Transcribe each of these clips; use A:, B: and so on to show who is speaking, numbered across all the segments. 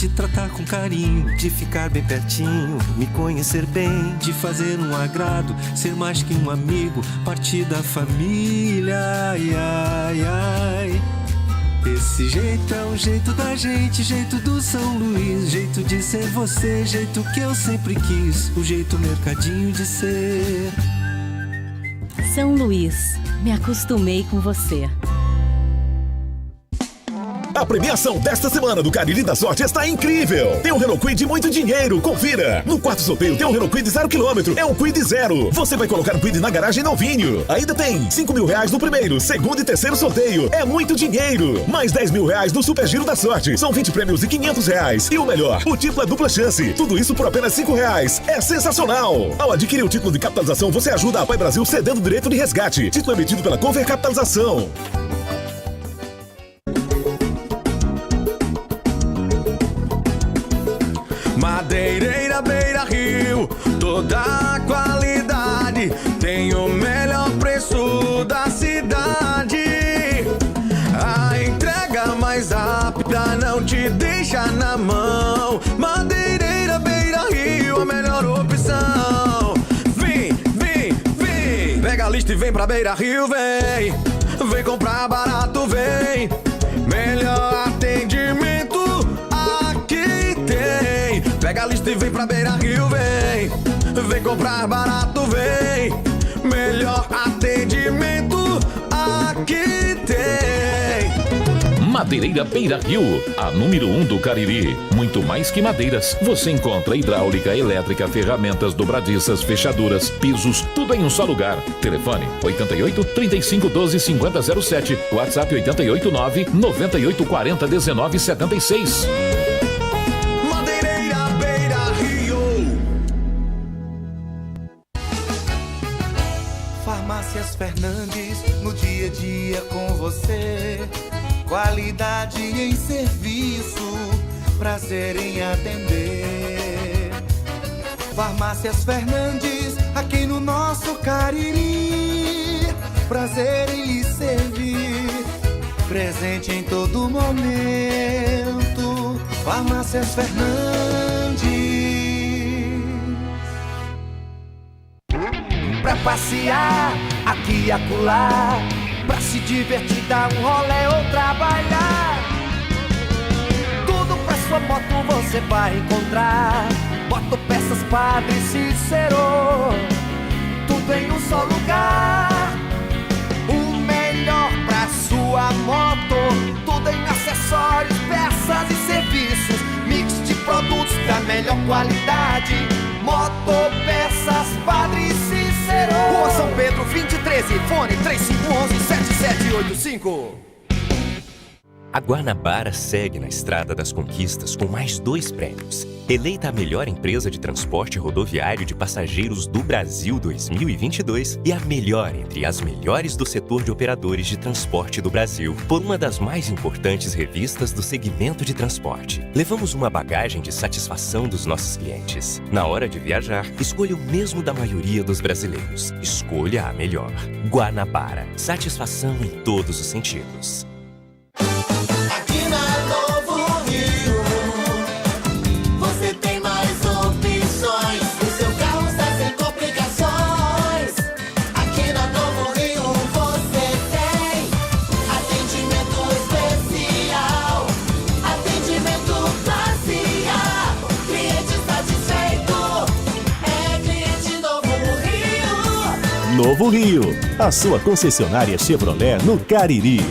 A: de tratar com carinho, de ficar bem pertinho, me conhecer bem, de fazer um agrado, ser mais que um amigo, partir da família. Ai, ai, ai. Esse jeito é o jeito da gente, jeito do São Luís, jeito de ser você, jeito que eu sempre quis, o jeito mercadinho de ser.
B: São Luís, me acostumei com você.
C: A premiação desta semana do Cariri da Sorte está incrível. Tem um Renault Kwid de muito dinheiro, confira. No quarto sorteio tem um Renault Kwid 0 km, é um Kwid 0. Você vai colocar o Kwid na garagem novinho. Ainda tem 5 mil reais no primeiro, segundo e terceiro sorteio. É muito dinheiro. Mais 10 mil reais no Super Giro da Sorte. São 20 prêmios e 500 reais. E o melhor, o título é dupla chance. Tudo isso por apenas 5 reais. É sensacional. Ao adquirir o título de capitalização, você ajuda a Pai Brasil cedendo o direito de resgate. Título emitido pela Conver Capitalização.
D: Madeireira Beira Rio, toda a qualidade, tem o melhor preço da cidade. A entrega mais rápida não te deixa na mão. Madeireira Beira Rio, a melhor opção. Vem, vem, vem, pega a lista e vem pra Beira Rio, vem. Vem comprar barato, vem. Melhor atendimento aqui tem. Pega a lista e vem pra Beira Rio, vem. Vem comprar barato, vem. Melhor atendimento aqui tem.
E: Madeireira Beira Rio, a número 1 do Cariri. Muito mais que madeiras, você encontra hidráulica, elétrica, ferramentas, dobradiças, fechaduras, pisos, tudo em um só lugar. Telefone 88 35 12 50 07, WhatsApp 889 98 40 19 76.
F: Farmácias Fernandes, no dia a dia com você. Qualidade em serviço, prazer em atender. Farmácias Fernandes, aqui no nosso Cariri. Prazer em lhe servir, presente em todo momento. Farmácias Fernandes. Pra passear, aqui e acolá, pra se divertir, dar um rolê ou trabalhar. Tudo pra sua moto você vai encontrar. Motopeças Padre Cícero, tudo em um só lugar. O melhor pra sua moto, tudo em acessórios, peças e serviços. Mix de produtos da melhor qualidade. Motopeças Padre Cícero, Rua São Pedro 2013, fone 3511-7785.
G: A Guanabara segue na estrada das conquistas com mais 2 prêmios. Eleita a melhor empresa de transporte rodoviário de passageiros do Brasil 2022 e a melhor entre as melhores do setor de operadores de transporte do Brasil por uma das mais importantes revistas do segmento de transporte. Levamos uma bagagem de satisfação dos nossos clientes. Na hora de viajar, escolha o mesmo da maioria dos brasileiros. Escolha a melhor. Guanabara. Satisfação em todos os sentidos.
F: Aqui na Novo Rio, você tem mais opções. O seu carro está sem complicações. Aqui na Novo Rio você tem atendimento especial, atendimento classe A. Cliente satisfeito é cliente Novo Rio.
H: Novo Rio, a sua concessionária Chevrolet no Cariri.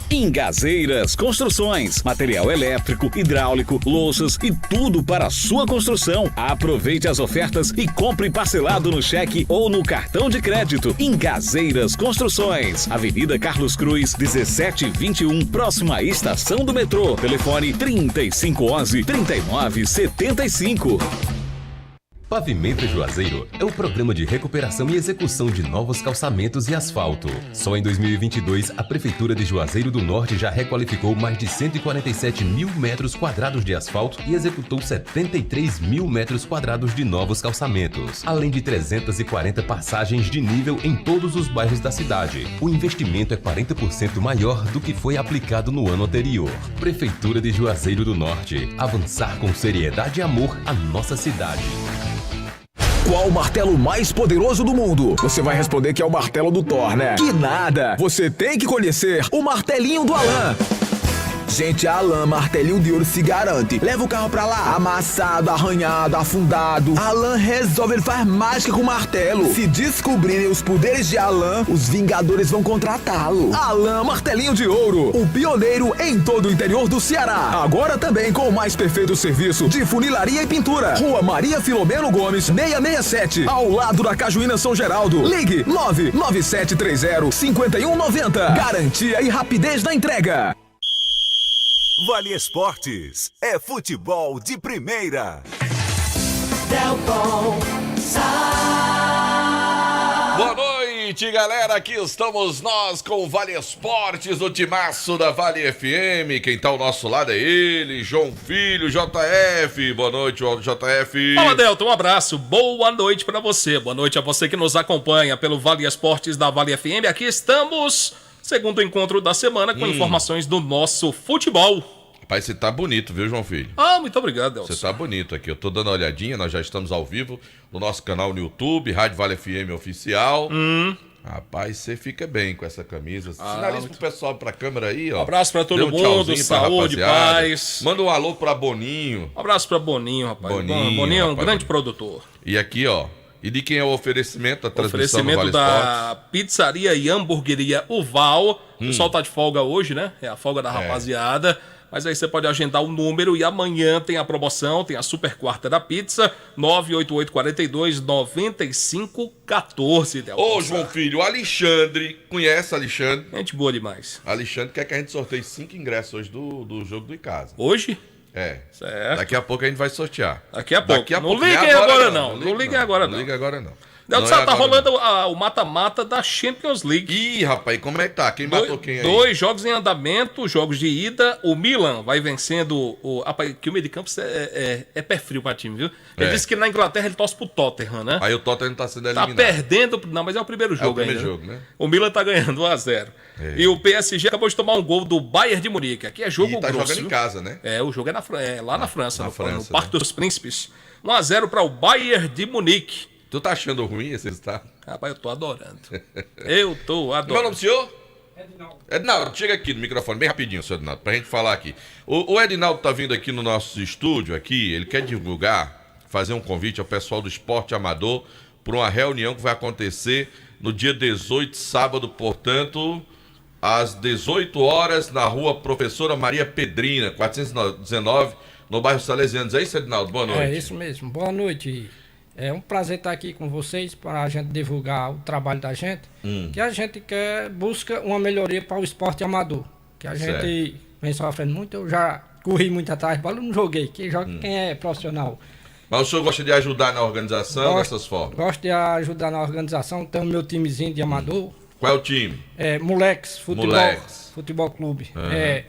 I: Ingazeiras Construções, material elétrico, hidráulico, louças e tudo para a sua construção. Aproveite as ofertas e compre parcelado no cheque ou no cartão de crédito. Ingazeiras Construções, Avenida Carlos Cruz, 1721, próxima à estação do metrô. Telefone 3511-3975.
J: Pavimenta Juazeiro é o programa de recuperação e execução de novos calçamentos e asfalto. Só em 2022, a Prefeitura de Juazeiro do Norte já requalificou mais de 147 mil metros quadrados de asfalto e executou 73 mil metros quadrados de novos calçamentos, além de 340 passagens de nível em todos os bairros da cidade. O investimento é 40% maior do que foi aplicado no ano anterior. Prefeitura de Juazeiro do Norte. Avançar com seriedade e amor a nossa cidade.
K: Qual o martelo mais poderoso do mundo? Você vai responder que é o martelo do Thor, né? Que nada! Você tem que conhecer o martelinho do Alan. Gente, a Alan Martelinho de Ouro se garante. Leva o carro pra lá, amassado, arranhado, afundado. Alan resolve, ele faz mágica com o martelo. Se descobrirem os poderes de Alan, os Vingadores vão contratá-lo. Alan Martelinho de Ouro, o pioneiro em todo o interior do Ceará. Agora também com o mais perfeito serviço de funilaria e pintura. Rua Maria Filomeno Gomes, 667, ao lado da Cajuína São Geraldo. Ligue 99730-5190. Garantia e rapidez na entrega.
L: Vale Esportes é futebol de primeira.
M: Boa noite, galera. Aqui estamos nós com o Vale Esportes, o timaço da Vale FM. Quem tá ao nosso lado é ele, João Filho, JF. Boa noite, JF.
N: Fala, Delton. Um abraço. Boa noite pra você. Boa noite a você que nos acompanha pelo Vale Esportes da Vale FM. Aqui estamos, segundo encontro da semana, com informações do nosso futebol.
M: Rapaz, você tá bonito, viu, João Filho?
N: Ah, muito obrigado, Delson.
M: Você tá bonito aqui. Eu tô dando uma olhadinha, nós já estamos ao vivo no nosso canal no YouTube, Rádio Vale FM Oficial. Rapaz, você fica bem com essa camisa. Sinaliza pro pessoal, pra câmera aí, ó.
N: Um abraço pra todo mundo, saúde, paz.
M: Manda um alô pra Boninho.
N: Um abraço pra Boninho, rapaz. Boninho é um grande produtor.
M: E aqui, ó. E de quem é o oferecimento da transmissão do Vale
N: da pizzaria e hamburgueria Uval. O pessoal tá de folga hoje, né? É a folga da rapaziada. Mas aí você pode agendar o número e amanhã tem a promoção, tem a super quarta da pizza, 988-42-9514.
M: Ô, João Filho, o Alexandre, conhece o Alexandre?
N: Gente boa demais.
M: Alexandre quer que a gente sorteie 5 ingressos hoje do jogo do Icasa.
N: Hoje?
M: É.
N: Certo.
M: Daqui a pouco a gente vai sortear.
N: Daqui a pouco. Não liguem agora não. Não liguem agora não.
M: Não liga agora não.
N: Tá rolando o mata-mata da Champions League.
M: Ih, rapaz, como é que tá? Quem matou quem aí?
N: 2 jogos em andamento, jogos de ida. O Milan vai vencendo Rapaz, que o meio de campo é pé frio pra time, viu? Ele disse que na Inglaterra ele torce pro Tottenham, né?
M: Aí o Tottenham tá sendo eliminado.
N: Tá perdendo. Não, mas é o primeiro jogo ainda.
M: Né?
N: O Milan tá ganhando 1-0. E o PSG acabou de tomar um gol do Bayern de Munique. Aqui é jogo grosso.
M: E tá jogando em casa, né?
N: O jogo é lá na França, no Parque dos Príncipes. 1-0 para o Bayern de Munique.
M: Tu tá achando ruim esse resultado?
N: Rapaz, eu tô adorando. Eu tô adorando.
M: Meu nome do senhor? Edinaldo, chega aqui no microfone, bem rapidinho, senhor Edinaldo, pra gente falar aqui. O Edinaldo tá vindo aqui no nosso estúdio, aqui, ele quer divulgar, fazer um convite ao pessoal do esporte amador para uma reunião que vai acontecer no dia 18, sábado, portanto, às 18 horas, na rua Professora Maria Pedrina, 419, no bairro Salesianos. É isso, Edinaldo? Boa noite.
O: É isso mesmo, boa noite. É um prazer estar aqui com vocês para a gente divulgar o trabalho da gente, que a gente busca uma melhoria para o esporte amador, que a gente vem sofrendo muito. Eu já corri muito atrás de bola, não joguei, quem joga quem é profissional.
M: Mas o senhor gosta de ajudar na organização dessas formas?
O: Gosto de ajudar na organização, tenho o meu timezinho de amador.
M: Qual é o time?
O: Moleques Futebol Clube.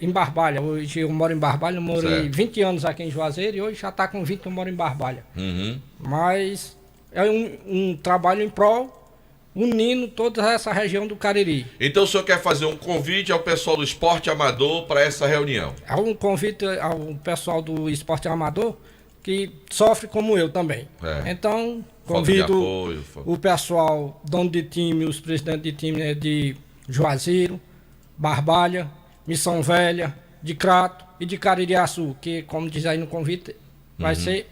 O: Em Barbalha. Hoje eu moro em Barbalha, eu morei 20 anos aqui em Juazeiro e hoje já está com 20 eu moro em Barbalha. Mas é um trabalho em prol, unindo toda essa região do Cariri.
M: Então o senhor quer fazer um convite ao pessoal do esporte amador para essa reunião?
O: É um convite ao pessoal do esporte amador que sofre como eu também. Então, convido o pessoal, dono de time, os presidentes de time de Juazeiro, Barbalha, Missão Velha, de Crato e de Caririaçu, que, como diz aí no convite, vai ser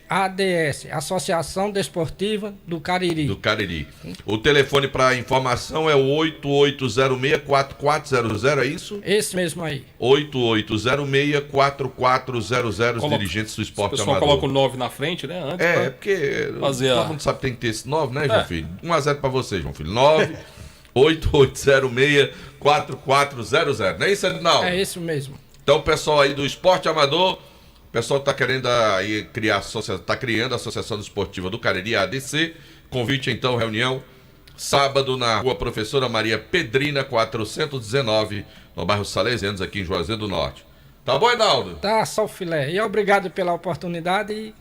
O: ADS, Associação Desportiva do Cariri.
M: Do Cariri. O telefone para informação é o 8806-4400, é isso?
O: Esse mesmo aí.
M: 8806-4400, os dirigentes do esporte amador. O pessoal
N: coloca o 9 na frente, né? Antes
M: porque todo mundo sabe que tem que ter esse 9, né, João Filho? 1-0 para você, João Filho. 98806-4400, não é isso, Edinaldo?
O: É isso mesmo.
M: Então, o pessoal aí do esporte amador pessoal está querendo aí está criando a Associação Desportiva do Cariri, a ADC. Convite então, reunião, sábado na Rua Professora Maria Pedrina, 419, no bairro Salesianos, aqui em Juazeiro do Norte. Tá bom, Ednaldo?
O: Tá, só o filé. E obrigado pela oportunidade.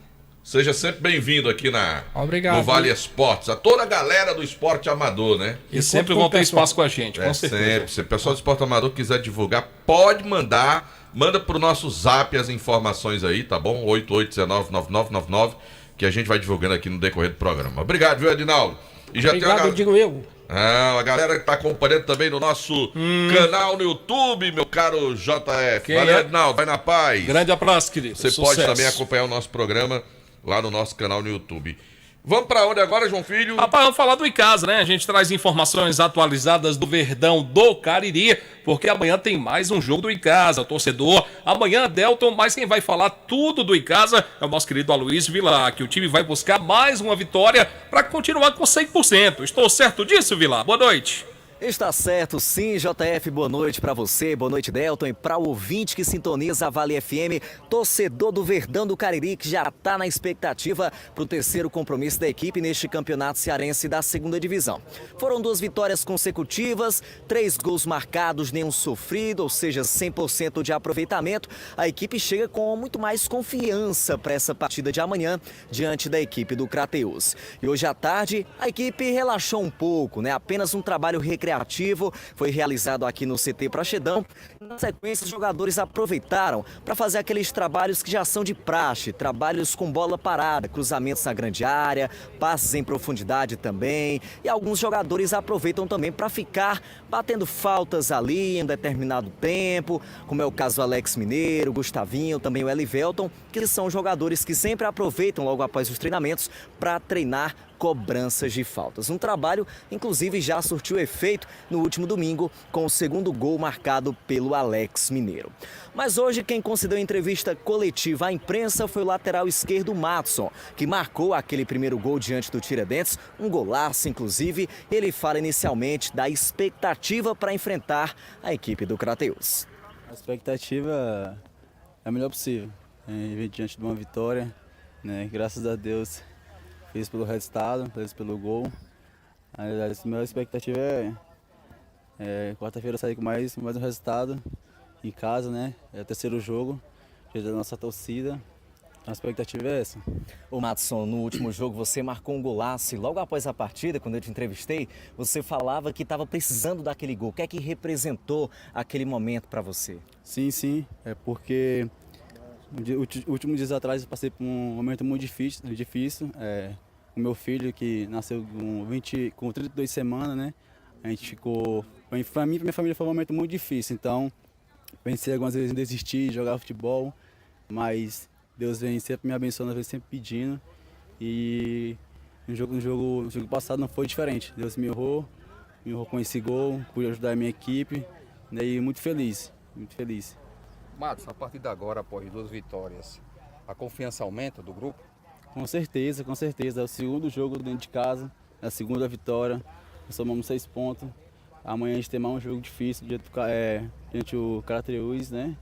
M: Seja sempre bem-vindo aqui
O: Obrigado,
M: no Vale Esportes. A toda a galera do esporte amador, né?
N: E sempre vão ter espaço com a gente, com certeza.
M: Sempre. Se o pessoal do esporte amador quiser divulgar, pode mandar. Manda pro nosso zap as informações aí, tá bom? 88199999, que a gente vai divulgando aqui no decorrer do programa. Obrigado, viu, Edinaldo? E já
O: obrigado, digo eu.
M: A galera que tá acompanhando também no nosso canal no YouTube, meu caro JF. Valeu, Edinaldo, vai na paz.
N: Grande abraço, querido.
M: Você pode também acompanhar o nosso programa lá no nosso canal no YouTube. Vamos pra onde agora, João Filho?
N: Rapaz, vamos falar do Icasa, né? A gente traz informações atualizadas do Verdão do Cariri, porque amanhã tem mais um jogo do Icasa, torcedor. Amanhã, Delton, mas quem vai falar tudo do Icasa é o nosso querido Aloysio Vilar, que o time vai buscar mais uma vitória para continuar com 100%. Estou certo disso, Vilar? Boa noite.
P: Está certo, sim, JF, boa noite para você, boa noite, Delton, e para o ouvinte que sintoniza a Vale FM, torcedor do Verdão do Cariri, que já está na expectativa para o terceiro compromisso da equipe neste campeonato cearense da segunda divisão. Foram 2 vitórias consecutivas, 3 gols marcados, nenhum sofrido, ou seja, 100% de aproveitamento. A equipe chega com muito mais confiança para essa partida de amanhã, diante da equipe do Crateús. E hoje à tarde, a equipe relaxou um pouco, né? Apenas um trabalho recreativo foi realizado aqui no CT Praxedão. Na sequência, os jogadores aproveitaram para fazer aqueles trabalhos que já são de praxe, trabalhos com bola parada, cruzamentos na grande área, passes em profundidade também, e alguns jogadores aproveitam também para ficar batendo faltas ali em um determinado tempo, como é o caso do Alex Mineiro, Gustavinho, também o Elivelton, que são jogadores que sempre aproveitam logo após os treinamentos para treinar cobranças de faltas. Um trabalho, inclusive, já surtiu efeito no último domingo com o segundo gol marcado pelo Alex Mineiro. Mas hoje quem concedeu entrevista coletiva à imprensa foi o lateral esquerdo Madson, que marcou aquele primeiro gol diante do Tiradentes, um golaço inclusive. Ele fala inicialmente da expectativa para enfrentar a equipe do Crateús.
Q: A expectativa é a melhor possível, diante de uma vitória, né? Graças a Deus. Feliz pelo resultado, feliz pelo gol. A minha expectativa é quarta-feira sair com mais um resultado em casa, né? É o terceiro jogo, dia da nossa torcida. A expectativa é essa.
P: Ô Madson, no último jogo você marcou um golaço e logo após a partida, quando eu te entrevistei, você falava que estava precisando daquele gol. O que é que representou aquele momento para você?
Q: Sim, é porque últimos dias atrás eu passei por um momento muito difícil. O meu filho, que nasceu com 32 semanas, né? A gente ficou... Para mim e para minha família foi um momento muito difícil. Então, pensei algumas vezes em desistir, jogar futebol. Mas Deus vem sempre me abençoando, sempre pedindo. E no jogo passado não foi diferente. Deus me honrou com esse gol, pude ajudar a minha equipe. E muito feliz.
R: Matos, a partir de agora, após 2 vitórias, a confiança aumenta do grupo?
Q: Com certeza. É o segundo jogo dentro de casa, é a segunda vitória. Nós somamos 6 pontos. Amanhã a gente tem mais um jogo difícil diante do Crateús, né?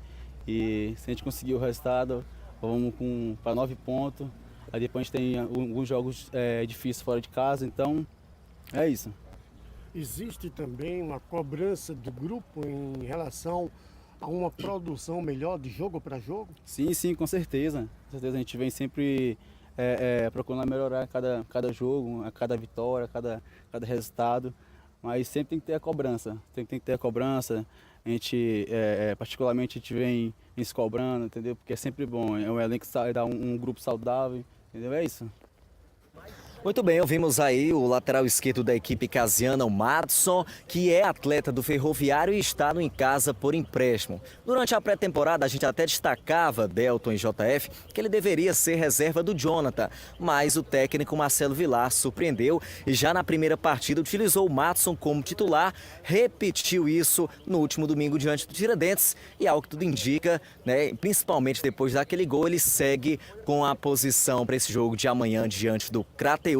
Q: E se a gente conseguir o resultado, vamos para 9 pontos. Aí depois a gente tem alguns jogos difíceis fora de casa, então é isso.
S: Existe também uma cobrança do grupo em relação a uma produção melhor de jogo para jogo?
Q: Sim, com certeza. A gente vem sempre procurando melhorar cada jogo, a cada vitória, cada resultado. Mas sempre tem que ter a cobrança. A gente, particularmente, a gente vem se cobrando, entendeu? Porque é sempre bom. É um elenco que dá um grupo saudável, entendeu? É isso.
P: Muito bem, ouvimos aí o lateral esquerdo da equipe casiana, o Madson, que é atleta do Ferroviário e está no Icasa por empréstimo. Durante a pré-temporada, a gente até destacava, Delton e JF, que ele deveria ser reserva do Jonathan, mas o técnico Marcelo Vilar surpreendeu e já na primeira partida utilizou o Madson como titular, repetiu isso no último domingo diante do Tiradentes e, ao que tudo indica, né, principalmente depois daquele gol, ele segue com a posição para esse jogo de amanhã diante do Crateús.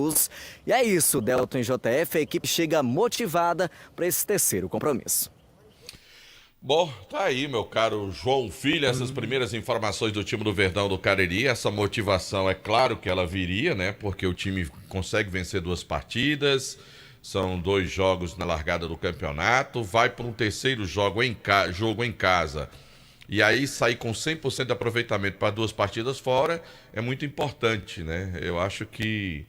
P: E é isso, Delton e JF, a equipe chega motivada para esse terceiro compromisso.
M: Bom, tá aí, meu caro João Filho, essas primeiras informações do time do Verdão do Cariri. Essa motivação, é claro que ela viria, né? Porque o time consegue vencer 2 partidas, são 2 jogos na largada do campeonato, vai para um terceiro jogo em casa. E aí sair com 100% de aproveitamento para 2 partidas fora é muito importante, né? Eu acho que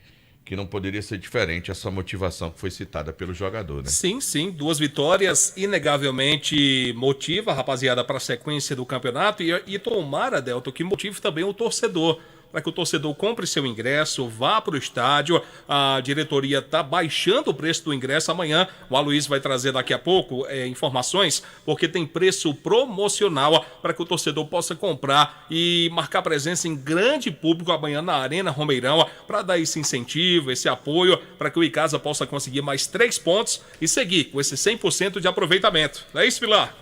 M: não poderia ser diferente essa motivação que foi citada pelo jogador, né?
N: Sim, 2 vitórias inegavelmente motiva a rapaziada para a sequência do campeonato e tomara, Delton, que motive também o torcedor, para que o torcedor compre seu ingresso, vá para o estádio. A diretoria está baixando o preço do ingresso amanhã. O Aloysio vai trazer daqui a pouco informações, porque tem preço promocional para que o torcedor possa comprar e marcar presença em grande público amanhã na Arena Romeirão, para dar esse incentivo, esse apoio, para que o Icasa possa conseguir mais 3 pontos e seguir com esse 100% de aproveitamento. Não é isso, Pilar?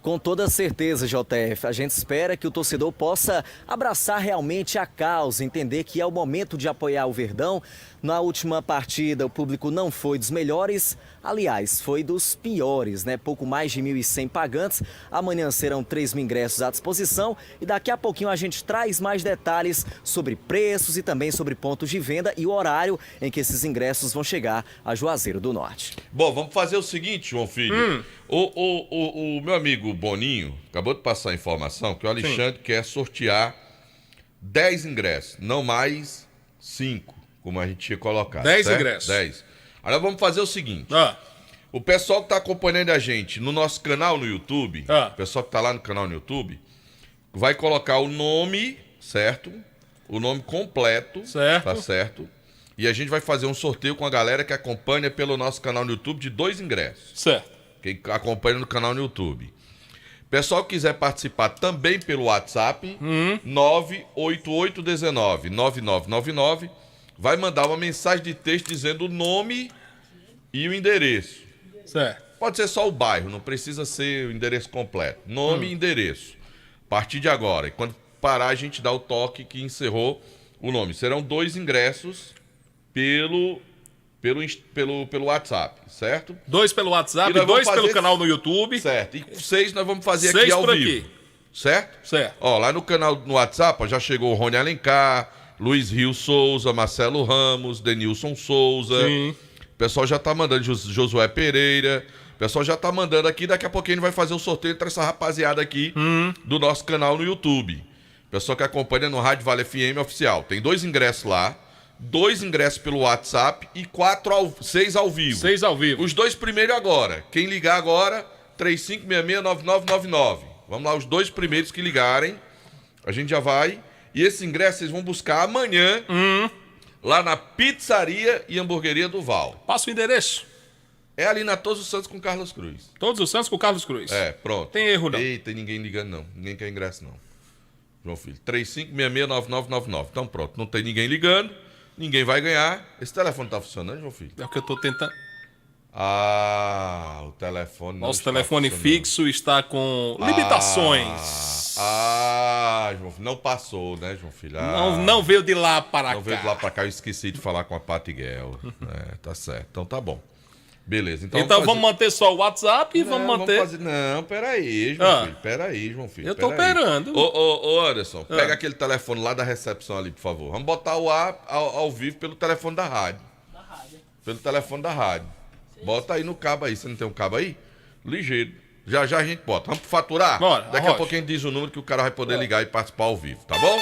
P: Com toda certeza, JF, a gente espera que o torcedor possa abraçar realmente a causa, entender que é o momento de apoiar o Verdão. Na última partida, o público não foi dos melhores, aliás, foi dos piores, né? Pouco mais de 1.100 pagantes. Amanhã serão 3.000 ingressos à disposição e daqui a pouquinho a gente traz mais detalhes sobre preços e também sobre pontos de venda e o horário em que esses ingressos vão chegar a Juazeiro do Norte.
M: Bom, vamos fazer o seguinte, João Filho. O meu amigo Boninho acabou de passar a informação que o Alexandre quer sortear 10 ingressos, não mais 5, como a gente tinha colocado.
N: 10 ingressos.
M: 10. Agora vamos fazer o seguinte. O pessoal que está acompanhando a gente no nosso canal no YouTube, o pessoal que está lá no canal no YouTube, vai colocar o nome, certo? O nome completo, tá certo? E a gente vai fazer um sorteio com a galera que acompanha pelo nosso canal no YouTube de 2 ingressos.
N: Certo.
M: Quem acompanha no canal no YouTube. Pessoal que quiser participar também pelo WhatsApp, 98819-9999, vai mandar uma mensagem de texto dizendo o nome e o endereço.
N: Certo.
M: Pode ser só o bairro, não precisa ser o endereço completo. Nome e endereço. A partir de agora. E quando parar, a gente dá o toque que encerrou o nome. Serão 2 ingressos pelo WhatsApp, certo?
N: 2 pelo WhatsApp, 2 pelo canal no YouTube.
M: Certo. E 6 nós vamos fazer aqui ao vivo. Certo?
N: Certo.
M: Ó, lá no canal no WhatsApp ó, já chegou o Rony Alencar, Luiz Rio Souza, Marcelo Ramos, Denilson Souza. Sim. O pessoal já tá mandando, Josué Pereira. O pessoal já tá mandando aqui. Daqui a pouquinho a gente vai fazer o sorteio entre essa rapaziada aqui do nosso canal no YouTube. O pessoal que acompanha no Rádio Vale FM Oficial. Tem 2 ingressos lá. 2 ingressos pelo WhatsApp e 6 ao vivo.
N: 6 ao vivo.
M: Os 2 primeiros agora. Quem ligar agora, 3566-9999. Vamos lá, os 2 primeiros que ligarem. A gente já vai. E esse ingresso vocês vão buscar amanhã lá na Pizzaria e Hamburgueria do Val.
N: Passa o endereço.
M: É ali na Todos os Santos com Carlos Cruz.
N: Todos os Santos com Carlos Cruz.
M: É, pronto.
N: Tem erro não.
M: Eita, ninguém ligando não. Ninguém quer ingresso não. João Filho. 3566-9999. Então pronto, não tem ninguém ligando. Ninguém vai ganhar. Esse telefone tá funcionando, João Filho?
N: É o que eu tô tentando.
M: O telefone não
N: Nosso telefone fixo está com limitações.
M: João Filho, não passou, né, João Filho?
N: Não veio de lá para cá.
M: Não veio de lá para cá, eu esqueci de falar com a Patiguel. Tá certo. Então tá bom. Beleza.
N: Então vamos manter só o WhatsApp e vamos manter...
M: Não, peraí, João Filho. Peraí, João Filho.
N: Eu tô esperando.
M: Ô, Anderson, pega aquele telefone lá da recepção ali, por favor. Vamos botar o ar ao vivo pelo telefone da rádio. Pelo telefone da rádio. Bota aí no cabo aí. Você não tem um cabo aí? Ligeiro. Já a gente bota. Vamos faturar?
N: Bora.
M: Daqui a pouquinho diz o número que o cara vai poder ligar e participar ao vivo, tá bom?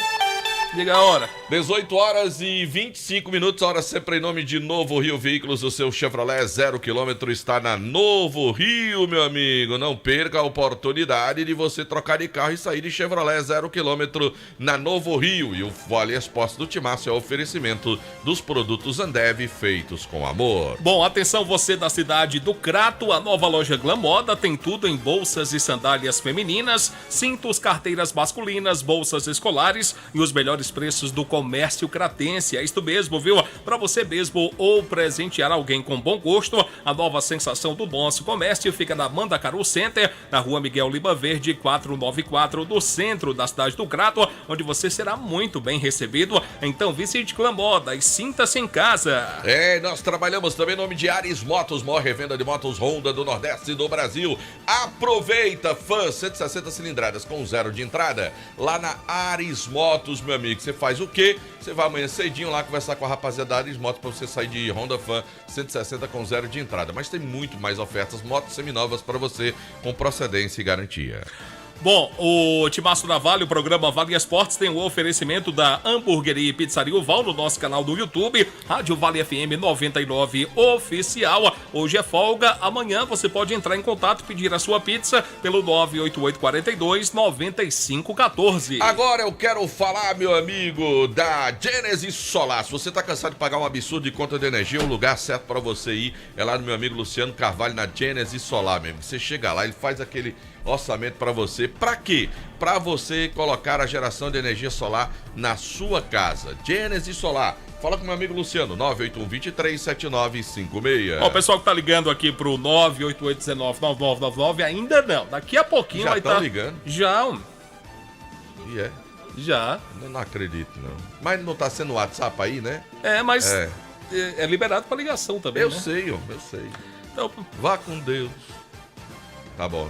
N: Liga a hora.
M: 18h25, hora sempre em nome de Novo Rio Veículos. O seu Chevrolet 0 km está na Novo Rio, meu amigo. Não perca a oportunidade de você trocar de carro e sair de Chevrolet 0 km na Novo Rio. E o Vale Esportes do Timácio é o oferecimento dos produtos Ambev feitos com amor.
N: Bom, atenção você da cidade do Crato, a nova loja Glamoda tem tudo em bolsas e sandálias femininas, cintos, carteiras masculinas, bolsas escolares e os melhores melhores preços do comércio cratense. É isto mesmo, viu? Para você mesmo ou presentear alguém com bom gosto, a nova sensação do nosso comércio fica na Mandacaru Center, na rua Miguel Lima Verde, 494, do centro da cidade do Crato, onde você será muito bem recebido. Então visite Clã Moda e sinta-se em casa.
M: Nós trabalhamos também em nome de Ares Motos, maior revenda de motos Honda do Nordeste do Brasil. Aproveita, fã, 160 cilindradas com 0 de entrada, lá na Ares Motos, meu amigo. Você faz o quê? Você vai amanhã cedinho lá conversar com a rapaziada da Ares Motos para você sair de Honda Fan 160 com 0 de entrada. Mas tem muito mais ofertas, motos seminovas para você com procedência e garantia.
N: Bom, o Timaço da Vale, o programa Vale Esportes, tem o oferecimento da Hamburgueria e Pizzaria Uval no nosso canal do YouTube, Rádio Vale FM 99 Oficial. Hoje é folga, amanhã você pode entrar em contato e pedir a sua pizza pelo 98842-9514.
M: Agora eu quero falar, meu amigo, da Gênesis Solar. Se você tá cansado de pagar um absurdo de conta de energia, o lugar certo para você ir é lá no meu amigo Luciano Carvalho, na Gênesis Solar mesmo. Você chega lá, ele faz aquele orçamento para você. Para quê? Para você colocar a geração de energia solar na sua casa. Gênesis Solar. Fala com meu amigo Luciano, 981-23-7956.
N: Ó, o pessoal que tá ligando aqui pro 988199999, ainda não. Daqui a pouquinho
M: já
N: vai estar.
M: Ligando?
N: Já.
M: E é?
N: Já.
M: Eu não acredito, não. Mas não tá sendo WhatsApp aí, né?
N: Mas é liberado para ligação também,
M: eu
N: né?
M: sei. Então, vá com Deus. Tá bom.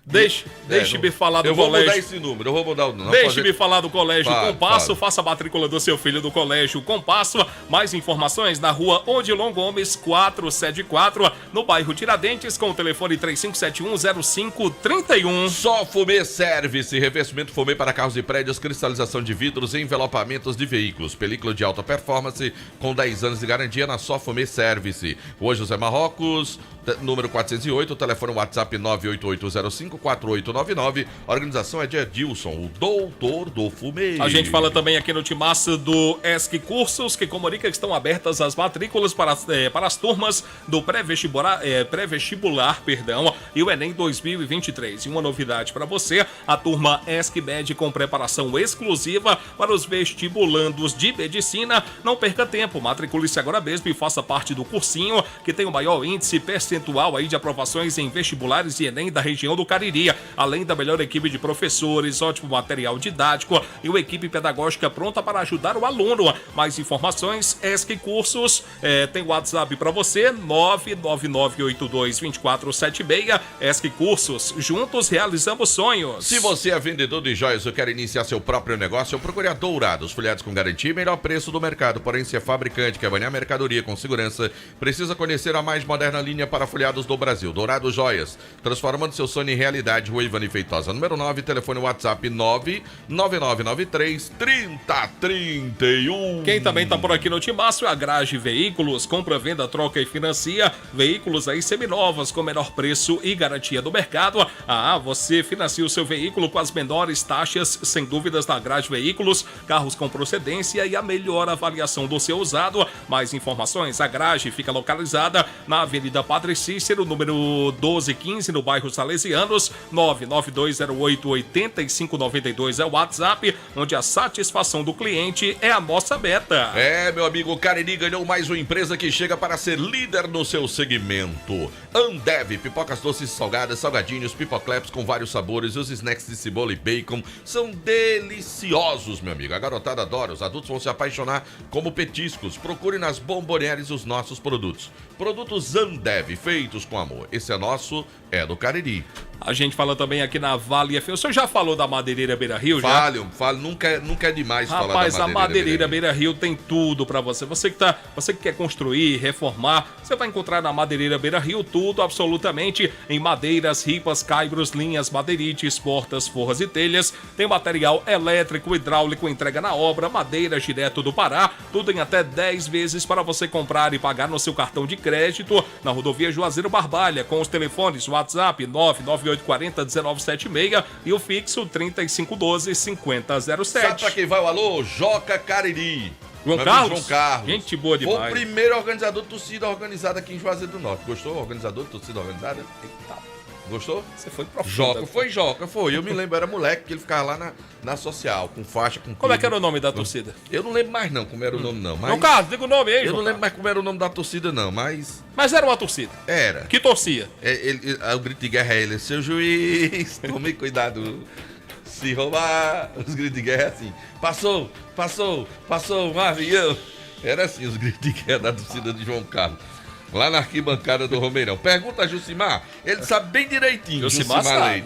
N: Deixe-me falar do colégio.
M: Eu vou mudar esse número, eu vou mudar o número.
N: Deixe-me falar do Colégio Compasso, faça a matrícula do seu filho do Colégio Compasso. Mais informações na rua Odilon Gomes, 474, no bairro Tiradentes, com o telefone 3571-0531.
M: Só Fumê Service, revestimento Fumê para carros e prédios, cristalização de vidros, envelopamentos de veículos, película de alta performance, com 10 anos de garantia na Só Fumê Service. Rua José Marrocos, número 408, telefone WhatsApp 988054899. A organização é de Edilson, o doutor do fumê.
N: A gente fala também aqui no Timaço do ESC Cursos, que comunica que estão abertas as matrículas para as turmas do pré-vestibular, e o Enem 2023. E uma novidade para você, a turma ESC Med com preparação exclusiva para os vestibulandos de medicina. Não perca tempo, matricule-se agora mesmo e faça parte do cursinho, que tem o maior índice percentual aí de aprovações em vestibulares e Enem da região do Cariri, além da melhor equipe de professores, ótimo material didático e uma equipe pedagógica pronta para ajudar o aluno. Mais informações, ESC Cursos, tem WhatsApp para você, 999822476. ESC Cursos, juntos realizamos sonhos.
M: Se você é vendedor de joias ou quer iniciar seu próprio negócio, procure a Dourados, folhados com garantia e melhor preço do mercado. Porém, se é fabricante, quer banhar mercadoria com segurança, precisa conhecer a mais moderna linha para folhados do Brasil. Dourado Joias, transformando seu sonho em realidade. Rua Ivani Feitosa, número 9, telefone WhatsApp 99993-3031.
N: Quem também tá por aqui no Timaço é a Grage Veículos, compra, venda, troca e financia veículos aí seminovos com menor preço e garantia do mercado. Você financia o seu veículo com as menores taxas, sem dúvidas, na Grage Veículos, carros com procedência e a melhor avaliação do seu usado. Mais informações, a Grage fica localizada na Avenida Padre Cícero, número 1215, no bairro Salesianos. 99208-8592 é o WhatsApp, onde a satisfação do cliente é a nossa meta.
M: Meu amigo, o Cariri ganhou mais uma empresa que chega para ser líder no seu segmento. Ambev, pipocas doces e salgadas, salgadinhos, pipocleps com vários sabores e os snacks de cebola e bacon são deliciosos, meu amigo. A garotada adora, os adultos vão se apaixonar como petiscos. Procure nas bombonières os nossos produtos. Produtos Ambev, feitos com amor. Esse é nosso, é do Cariri.
N: A gente fala também aqui na Vale FM. O senhor já falou da Madeireira Beira Rio?
M: Fale, nunca é demais falar da Madeireira.
N: Rapaz, a Madeireira Beira Rio tem tudo pra você. Você que quer construir, reformar, você vai encontrar na Madeireira Beira Rio tudo, absolutamente, em madeiras, ripas, caibros, linhas, madeirites, portas, forras e telhas. Tem material elétrico, hidráulico, entrega na obra, madeiras direto do Pará, tudo em até 10 vezes para você comprar e pagar no seu cartão de crédito na rodovia Juazeiro Barbalha, com os telefones WhatsApp 99840-1976 e o fixo 3512-5007.
M: Sabe pra quem vai o alô? Joca Cariri.
N: João Carlos? Gente boa demais.
M: Foi o primeiro organizador de torcida organizada aqui em Juazeiro do Norte. Gostou? Organizador de torcida organizada?
N: Eita.
M: Gostou?
N: Você foi profundo.
M: Joca, foi. Eu me lembro, era moleque que ele ficava lá na social, com faixa, com
N: Como é que era o nome da torcida?
M: Eu não lembro mais não como era o nome não. Mas...
N: João Carlos, diga o nome aí,
M: Eu não lembro mais como era o nome da torcida não, mas...
N: Mas era uma torcida?
M: Era.
N: Que torcia?
M: O grito de guerra é ele, seu juiz, tome cuidado. Se roubar, os gritos de guerra é assim. Passou um avião. Era assim os gritos de guerra da torcida de João Carlos. Lá na arquibancada do Romeirão. Pergunta a Jucimar, ele sabe bem direitinho.
N: Jucimar sabe.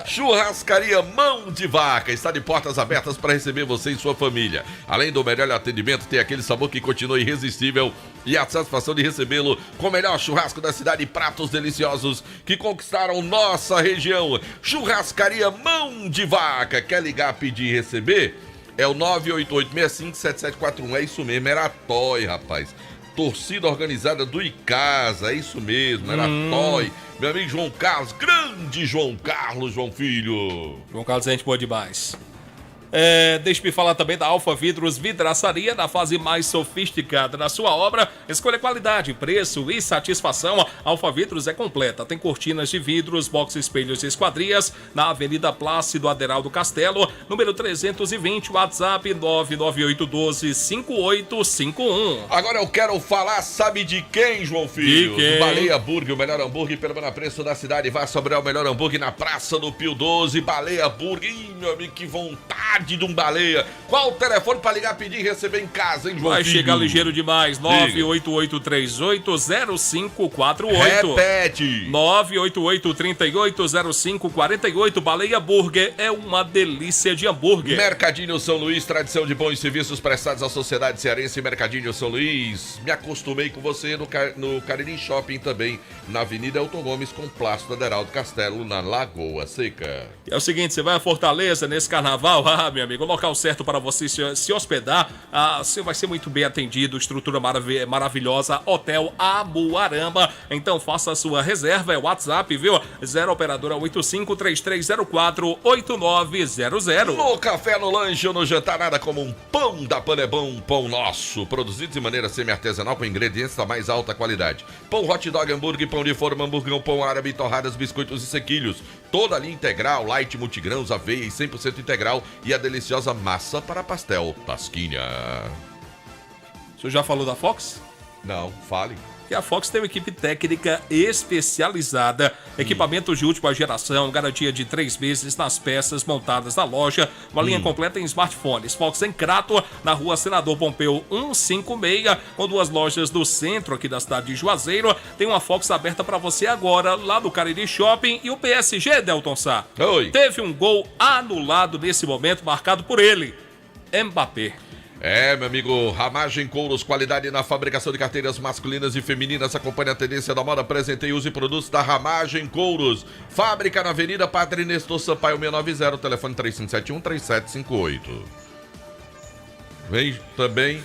M: Churrascaria Mão de Vaca está de portas abertas para receber você e sua família. Além do melhor atendimento, tem aquele sabor que continua irresistível e a satisfação de recebê-lo com o melhor churrasco da cidade e pratos deliciosos que conquistaram nossa região. Churrascaria Mão de Vaca. Quer ligar, pedir e receber? É o 988657741. É isso mesmo, era Toy, rapaz. Torcida organizada do Icasa, é isso mesmo, era Toy. Meu amigo João Carlos, grande João Carlos, João Filho.
N: João Carlos é gente boa demais. Deixe-me falar também da Alfa Vidros Vidraçaria, na fase mais sofisticada da sua obra. Escolha qualidade, preço e satisfação. Alfa Vidros é completa. Tem cortinas de vidros, box, espelhos e esquadrias na Avenida Plácido Aderaldo Castelo, número 320, WhatsApp 998125851.
M: Agora eu quero falar, sabe de quem, João Filho?
N: De quem?
M: Do Baleia Burger, o melhor hambúrguer pelo menor preço da cidade. Vá sobrar o melhor hambúrguer na Praça do Pio 12, Baleia Burger. Ih, meu amigo, que vontade de um baleia. Qual o telefone para ligar, pedir e receber em casa, hein, João
N: Vai
M: Filho?
N: chegar ligeiro demais. 988380548.
M: Repete.
N: 988380548. Baleia Burger é uma delícia de hambúrguer.
M: Mercadinho São Luís, tradição de bons serviços prestados à sociedade cearense. Mercadinho São Luís. Me acostumei com você no Cariri Shopping também, na Avenida Elton Gomes, com Plácido Aderaldo Castelo, na Lagoa Seca.
N: É o seguinte, você vai a Fortaleza nesse carnaval, meu amigo, o local certo para você se hospedar, você vai ser muito bem atendido, estrutura maravilhosa, Hotel Amuarama. Então faça a sua reserva, é o WhatsApp, viu? 0 operadora 8533048900.
M: No café, no lanche ou no jantar, nada como um pão da Panebão, um pão nosso, produzido de maneira semi-artesanal com ingredientes da mais alta qualidade. Pão hot dog, hambúrguer, pão de forma, hamburgão, pão árabe, torradas, biscoitos e sequilhos. Toda a linha integral, light, multigrãos, aveia e 100% integral. E a deliciosa massa para pastel Tasquinha.
N: O senhor já falou da Fox?
M: Não, fale.
N: Que a Fox tem uma equipe técnica especializada, equipamentos de última geração, garantia de 3 meses nas peças montadas na loja, uma linha completa em smartphones. Fox em Crato, na rua Senador Pompeu 156, com 2 lojas no centro aqui da cidade de Juazeiro. Tem uma Fox aberta para você agora, lá no Cariri Shopping. E o PSG, Delton Sá, teve um gol anulado nesse momento, marcado por ele, Mbappé.
M: Meu amigo, Ramagem Couros, qualidade na fabricação de carteiras masculinas e femininas. Acompanhe a tendência da moda, apresente e use produtos da Ramagem Couros. Fábrica na Avenida Padre Nestor Sampaio 690, telefone 3571-3758. Vem também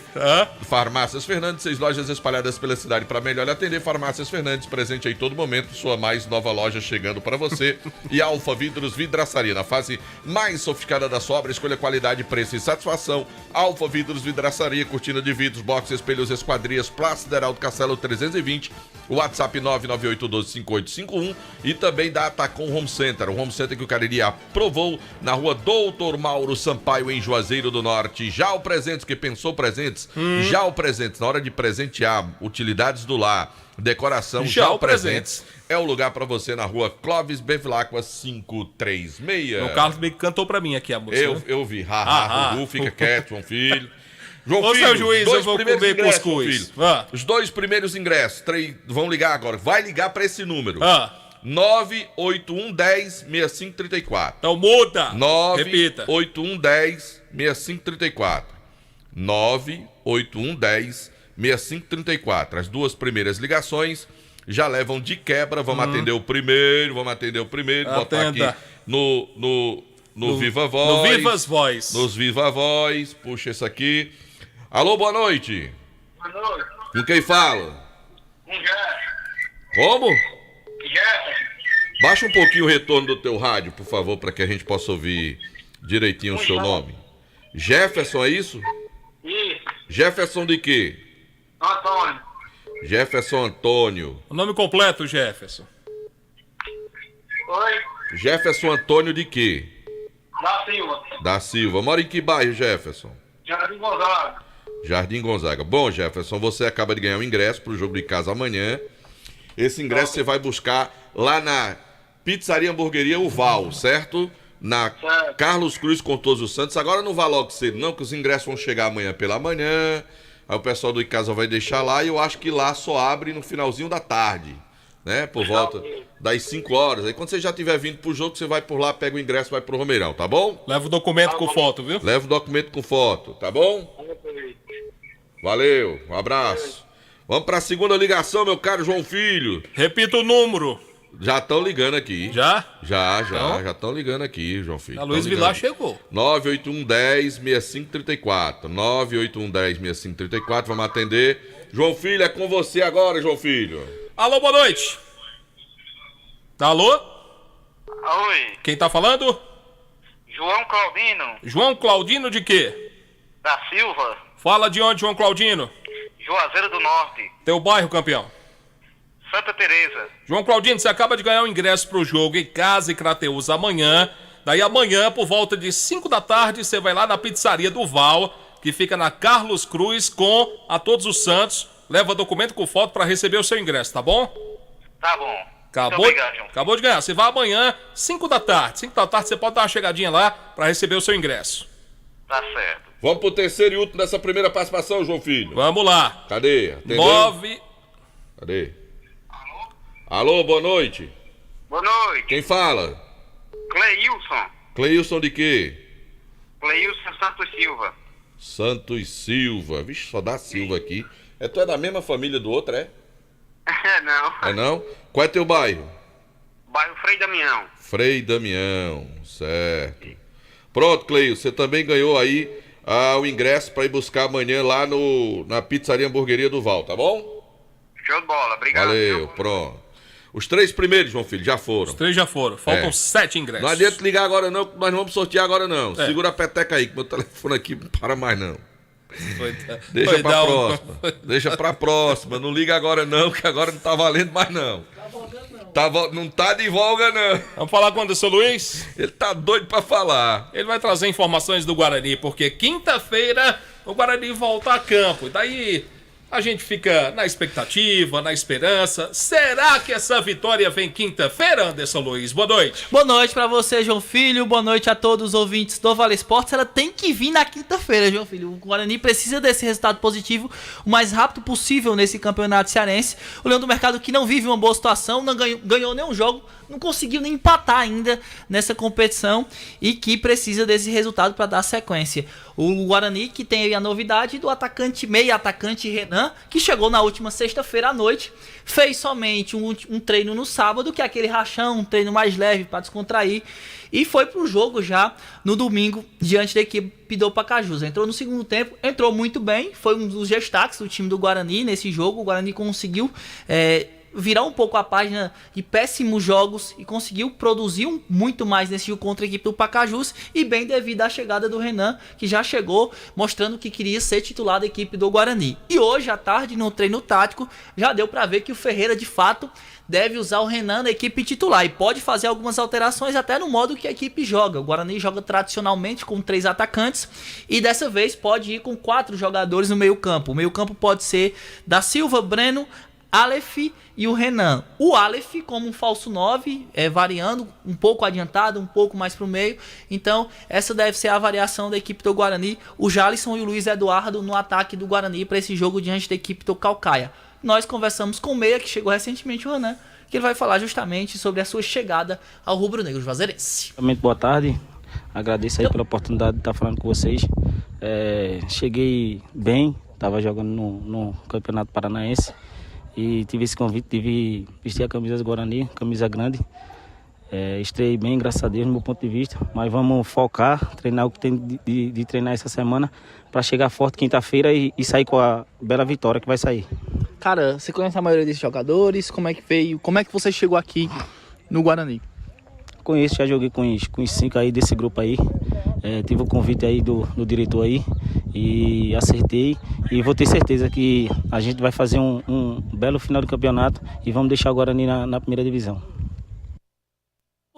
M: Farmácias Fernandes, 6 lojas espalhadas pela cidade para melhor atender. Farmácias Fernandes, presente aí todo momento, sua mais nova loja chegando para você. E Alfa Vidros Vidraçaria, na fase mais sofisticada da sua obra, escolha qualidade, preço e satisfação. Alfa Vidros Vidraçaria, cortina de vidros, box, espelhos, esquadrias, Plácido Aderaldo Castelo 320, WhatsApp 998125851 e também da Atacom Home Center, o Home Center que o Cariri aprovou na rua Doutor Mauro Sampaio, em Juazeiro do Norte. Já o presente que pensou presentes, já o presente, na hora de presentear utilidades do lar, decoração, já o presentes é o lugar pra você na rua Clóvis Bevilacqua 536.
N: O Carlos meio que cantou pra mim aqui a música.
M: Eu vi, Rugu, fica quieto, João Filho. João
N: Ô,
M: Filho,
N: seu juiz, eu vou comer cuscuz.
M: Os 2 primeiros ingressos, vão ligar agora, vai ligar pra esse número. 98110-6534.
N: Então muda.
M: Repita. 98110-6534. 98110-6534. As 2 primeiras ligações já levam de quebra. Vamos atender o primeiro. Botar aqui no Viva Voz.
N: No Vivas Voz.
M: Nos Viva Voz. Puxa isso aqui. Alô, boa noite.
T: Boa noite.
M: Com quem fala?
T: Com Jefferson.
M: Como?
T: Jefferson.
M: Baixa um pouquinho o retorno do teu rádio, por favor, para que a gente possa ouvir direitinho o seu nome. Jefferson, é isso?
T: Isso.
M: Jefferson de quê?
T: Antônio.
M: Jefferson Antônio.
N: O nome completo, Jefferson.
T: Oi?
M: Jefferson Antônio de quê?
T: Da Silva.
M: Da Silva. Mora em que bairro, Jefferson?
T: Jardim Gonzaga.
M: Jardim Gonzaga. Bom, Jefferson, você acaba de ganhar um ingresso para o jogo de casa amanhã. Esse ingresso você vai buscar lá na Pizzaria Hamburgueria Uval, certo? Na Carlos Cruz com Todos os Santos. Agora não vá logo cedo não, que os ingressos vão chegar amanhã pela manhã. Aí o pessoal do Icasa vai deixar lá e eu acho que lá só abre no finalzinho da tarde, né? Por volta das 5 horas. Aí quando você já estiver vindo pro jogo, você vai por lá, pega o ingresso e vai pro Romeirão, tá bom?
N: Leva o documento com foto, viu?
M: Leva o documento com foto, tá bom? Valeu, um abraço. Vamos pra segunda ligação, meu caro João Filho.
N: Repita o número.
M: Já estão ligando aqui.
N: Já?
M: Já estão ligando aqui, João Filho.
N: A Luiz Vilar chegou.
M: 98110-6534. 98110-6534, vamos atender. João Filho, é com você agora, João Filho.
N: Alô, boa noite. Alô?
T: Oi.
N: Quem tá falando?
T: João Claudino.
N: João Claudino de quê?
T: Da Silva.
N: Fala de onde, João Claudino?
T: Juazeiro do Norte.
N: Teu bairro, campeão?
T: Santa Teresa.
N: João Claudino, você acaba de ganhar um ingresso pro jogo em Casa e Crateus amanhã. Daí amanhã, por volta de 5 da tarde, você vai lá na Pizzaria do Val, que fica na Carlos Cruz com a Todos os Santos. Leva documento com foto para receber o seu ingresso, tá bom?
T: Tá bom.
N: Acabou de ganhar. Você vai amanhã, 5 da tarde. 5 da tarde você pode dar uma chegadinha lá para receber o seu ingresso.
T: Tá certo.
M: Vamos pro terceiro e último dessa primeira participação, João Filho.
N: Vamos lá.
M: Cadê? Atendeu?
N: 9...
M: Cadê? Alô, boa noite.
T: Boa noite.
M: Quem fala?
T: Cleilson.
M: Cleilson de quê?
T: Cleilson Santos Silva.
M: Santos Silva. Vixe, só dá Silva aqui. Tu é da mesma família do outro, é?
T: Não.
M: É não? Qual é teu bairro?
T: Bairro Frei Damião.
M: Frei Damião, certo. Pronto, Cleilson, você também ganhou aí o ingresso para ir buscar amanhã lá na Pizzaria Hamburgueria do Val, tá bom?
T: Show de bola, obrigado.
M: Valeu, pronto. Os 3 primeiros, João Filho, já foram.
N: Os 3 já foram. Faltam 7 ingressos.
M: Não adianta ligar agora não, que nós não vamos sortear agora não. Segura a peteca aí, que meu telefone aqui não para mais não. Deixa pra próxima. Deixa pra próxima. Não liga agora não, que agora não tá valendo mais não. Não tá de folga não.
N: Vamos falar com o Anderson Luiz?
M: Ele tá doido pra falar.
N: Ele vai trazer informações do Guarani, porque quinta-feira o Guarani volta a campo. E daí a gente fica na expectativa, na esperança. Será que essa vitória vem quinta-feira, Anderson Luiz? Boa noite.
U: Boa noite pra você, João Filho. Boa noite a todos os ouvintes do Vale Esportes. Ela tem que vir na quinta-feira, João Filho. O Guarani precisa desse resultado positivo o mais rápido possível nesse campeonato cearense. O Leão do Mercado, que não vive uma boa situação, não ganhou nenhum jogo, não conseguiu nem empatar ainda nessa competição e que precisa desse resultado para dar sequência. O Guarani, que tem aí a novidade do meio atacante Renan, que chegou na última sexta-feira à noite, fez somente um treino no sábado, que é aquele rachão, um treino mais leve para descontrair, e foi pro jogo já no domingo diante da equipe do Pacajus. Entrou no segundo tempo, entrou muito bem, foi um dos destaques do time do Guarani nesse jogo. O Guarani conseguiu virar um pouco a página de péssimos jogos e conseguiu produzir muito mais nesse jogo contra a equipe do Pacajus, e bem devido à chegada do Renan, que já chegou mostrando que queria ser titular da equipe do Guarani. E hoje à tarde, no treino tático, já deu para ver que o Ferreira de fato deve usar o Renan na equipe titular e pode fazer algumas alterações até no modo que a equipe joga. O Guarani joga tradicionalmente com 3 atacantes e dessa vez pode ir com 4 jogadores no meio campo. O meio campo pode ser da Silva, Breno, Aleph e o Renan. O Aleph como um falso 9, variando, um pouco adiantado, um pouco mais para o meio. Então essa deve ser a variação da equipe do Guarani. O Jalisson e o Luiz Eduardo no ataque do Guarani para esse jogo diante da equipe do Caucaia. Nós conversamos com o Meia, que chegou recentemente, o Renan, que ele vai falar justamente sobre a sua chegada ao Rubro Negro Juazeirense.
V: Boa tarde, agradeço aí pela oportunidade de estar falando com vocês. Cheguei bem, estava jogando no Campeonato Paranaense e tive esse convite de vestir a camisa do Guarani, camisa grande. Estreiei bem, graças a Deus, no meu ponto de vista, mas vamos focar, treinar o que tem de treinar essa semana para chegar forte quinta-feira e sair com a bela vitória que vai sair.
U: Cara, você conhece a maioria desses jogadores? Como é que veio? Como é que você chegou aqui no Guarani?
V: Conheço, já joguei com os 5 aí desse grupo aí. Tive o convite aí do diretor aí e acertei. E vou ter certeza que a gente vai fazer um belo final do campeonato e vamos deixar o Guarani na primeira divisão.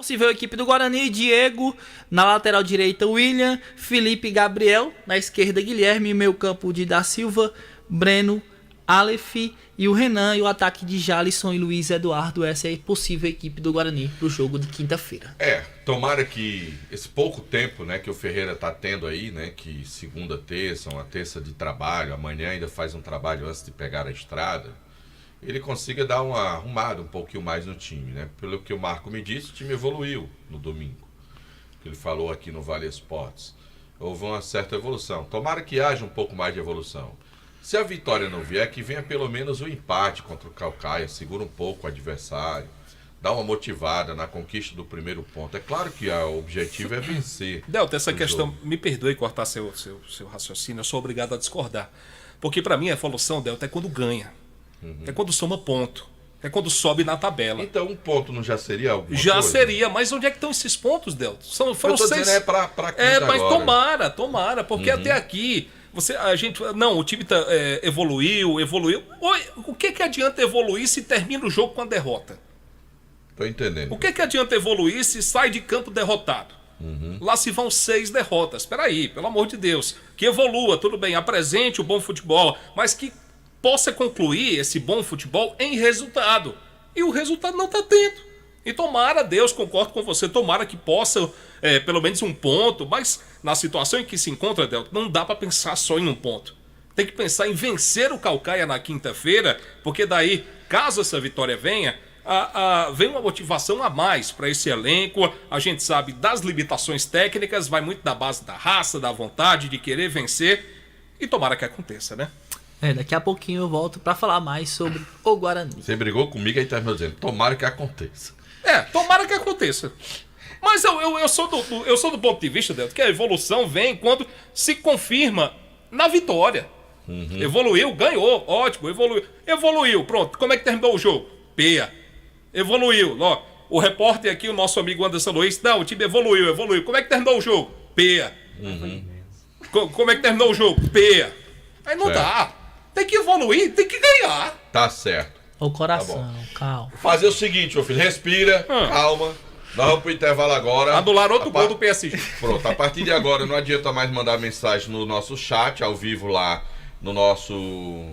U: Possível equipe do Guarani: Diego, na lateral direita William, Felipe e Gabriel, na esquerda Guilherme, meio campo de Da Silva, Breno, Aleph e o Renan, e o ataque de Jalisson e Luiz Eduardo. Essa é a possível equipe do Guarani pro jogo de quinta-feira.
M: Tomara que esse pouco tempo, né, que o Ferreira tá tendo aí, né, que segunda, terça, uma terça de trabalho, amanhã ainda faz um trabalho antes de pegar a estrada, ele consiga dar uma arrumada um pouquinho mais no time, né? Pelo que o Marco me disse, o time evoluiu no domingo, que ele falou aqui no Vale Esportes. Houve uma certa evolução. Tomara que haja um pouco mais de evolução. Se a vitória não vier, que venha pelo menos o empate contra o Caucaia, segura um pouco o adversário, dá uma motivada na conquista do primeiro ponto. É claro que o objetivo é vencer.
N: Delta, essa questão, me perdoe cortar seu raciocínio, eu sou obrigado a discordar. Porque para mim a evolução, Delta, é quando ganha. É quando soma ponto. É quando sobe na tabela.
M: Então um ponto não já seria alguma
N: já
M: coisa?
N: Seria, mas onde é que estão esses pontos, Delta? Foram 6.
M: Dizendo, pra
N: mas
M: agora.
N: tomara, porque até aqui o time evoluiu. O que adianta evoluir se termina o jogo com a derrota?
M: Tô entendendo.
N: O que adianta evoluir se sai de campo derrotado? Lá se vão 6 derrotas. Espera aí, pelo amor de Deus. Que evolua, tudo bem, apresente o bom futebol, mas que possa concluir esse bom futebol em resultado. E o resultado não está tendo. E tomara, Deus, concordo com você, tomara que possa pelo menos um ponto, mas na situação em que se encontra, Delta, não dá para pensar só em um ponto. Tem que pensar em vencer o Caucaia na quinta-feira, porque daí, caso essa vitória venha, vem uma motivação a mais para esse elenco. A gente sabe das limitações técnicas, vai muito da base da raça, da vontade de querer vencer, e tomara que aconteça, né?
U: Daqui a pouquinho eu volto para falar mais sobre o Guarani.
M: Você brigou comigo e tá me dizendo, tomara que aconteça.
N: Tomara que aconteça. Mas eu sou do ponto de vista, Delta, que a evolução vem quando se confirma na vitória. Evoluiu, ganhou, ótimo, evoluiu, pronto. Como é que terminou o jogo? Peia. Evoluiu. Ó, o repórter aqui, o nosso amigo Anderson Luiz, não, o time evoluiu. Como é que terminou o jogo? Peia. Como é que terminou o jogo? Peia. Aí não dá. Tem que evoluir, tem que ganhar.
M: Tá certo.
U: O coração, calma.
M: Fazer o seguinte, meu filho, respira, calma. Nós vamos pro intervalo agora.
N: Anular outro gol do PSG.
M: Pronto, a partir de agora não adianta mais mandar mensagem no nosso chat, ao vivo lá no nosso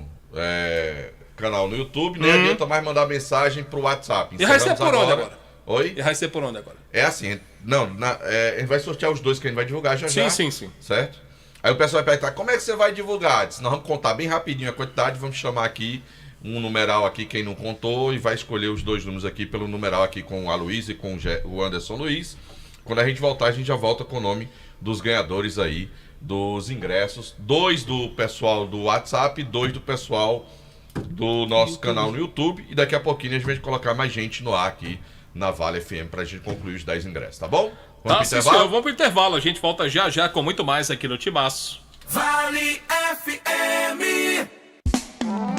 M: canal no YouTube. Nem adianta mais mandar mensagem pro WhatsApp.
N: E vai ser por onde agora?
M: Oi?
N: E vai ser por onde agora?
M: É assim, a gente vai sortear os 2 que a gente vai divulgar já.
N: Sim.
M: Certo? Aí o pessoal vai perguntar, como é que você vai divulgar? Nós vamos contar bem rapidinho a quantidade, vamos chamar aqui um numeral aqui, quem não contou, e vai escolher os 2 números aqui pelo numeral aqui com a Luiz e com o Anderson Luiz. Quando a gente voltar, a gente já volta com o nome dos ganhadores aí, dos ingressos. 2 do pessoal do WhatsApp, 2 do pessoal do nosso canal no YouTube. E daqui a pouquinho a gente vai colocar mais gente no ar aqui na Vale FM pra gente concluir os 10 ingressos, tá bom?
N: Vamos pro intervalo? Vamos pro intervalo, a gente volta já com muito mais aqui no Timaço.
L: Vale FM.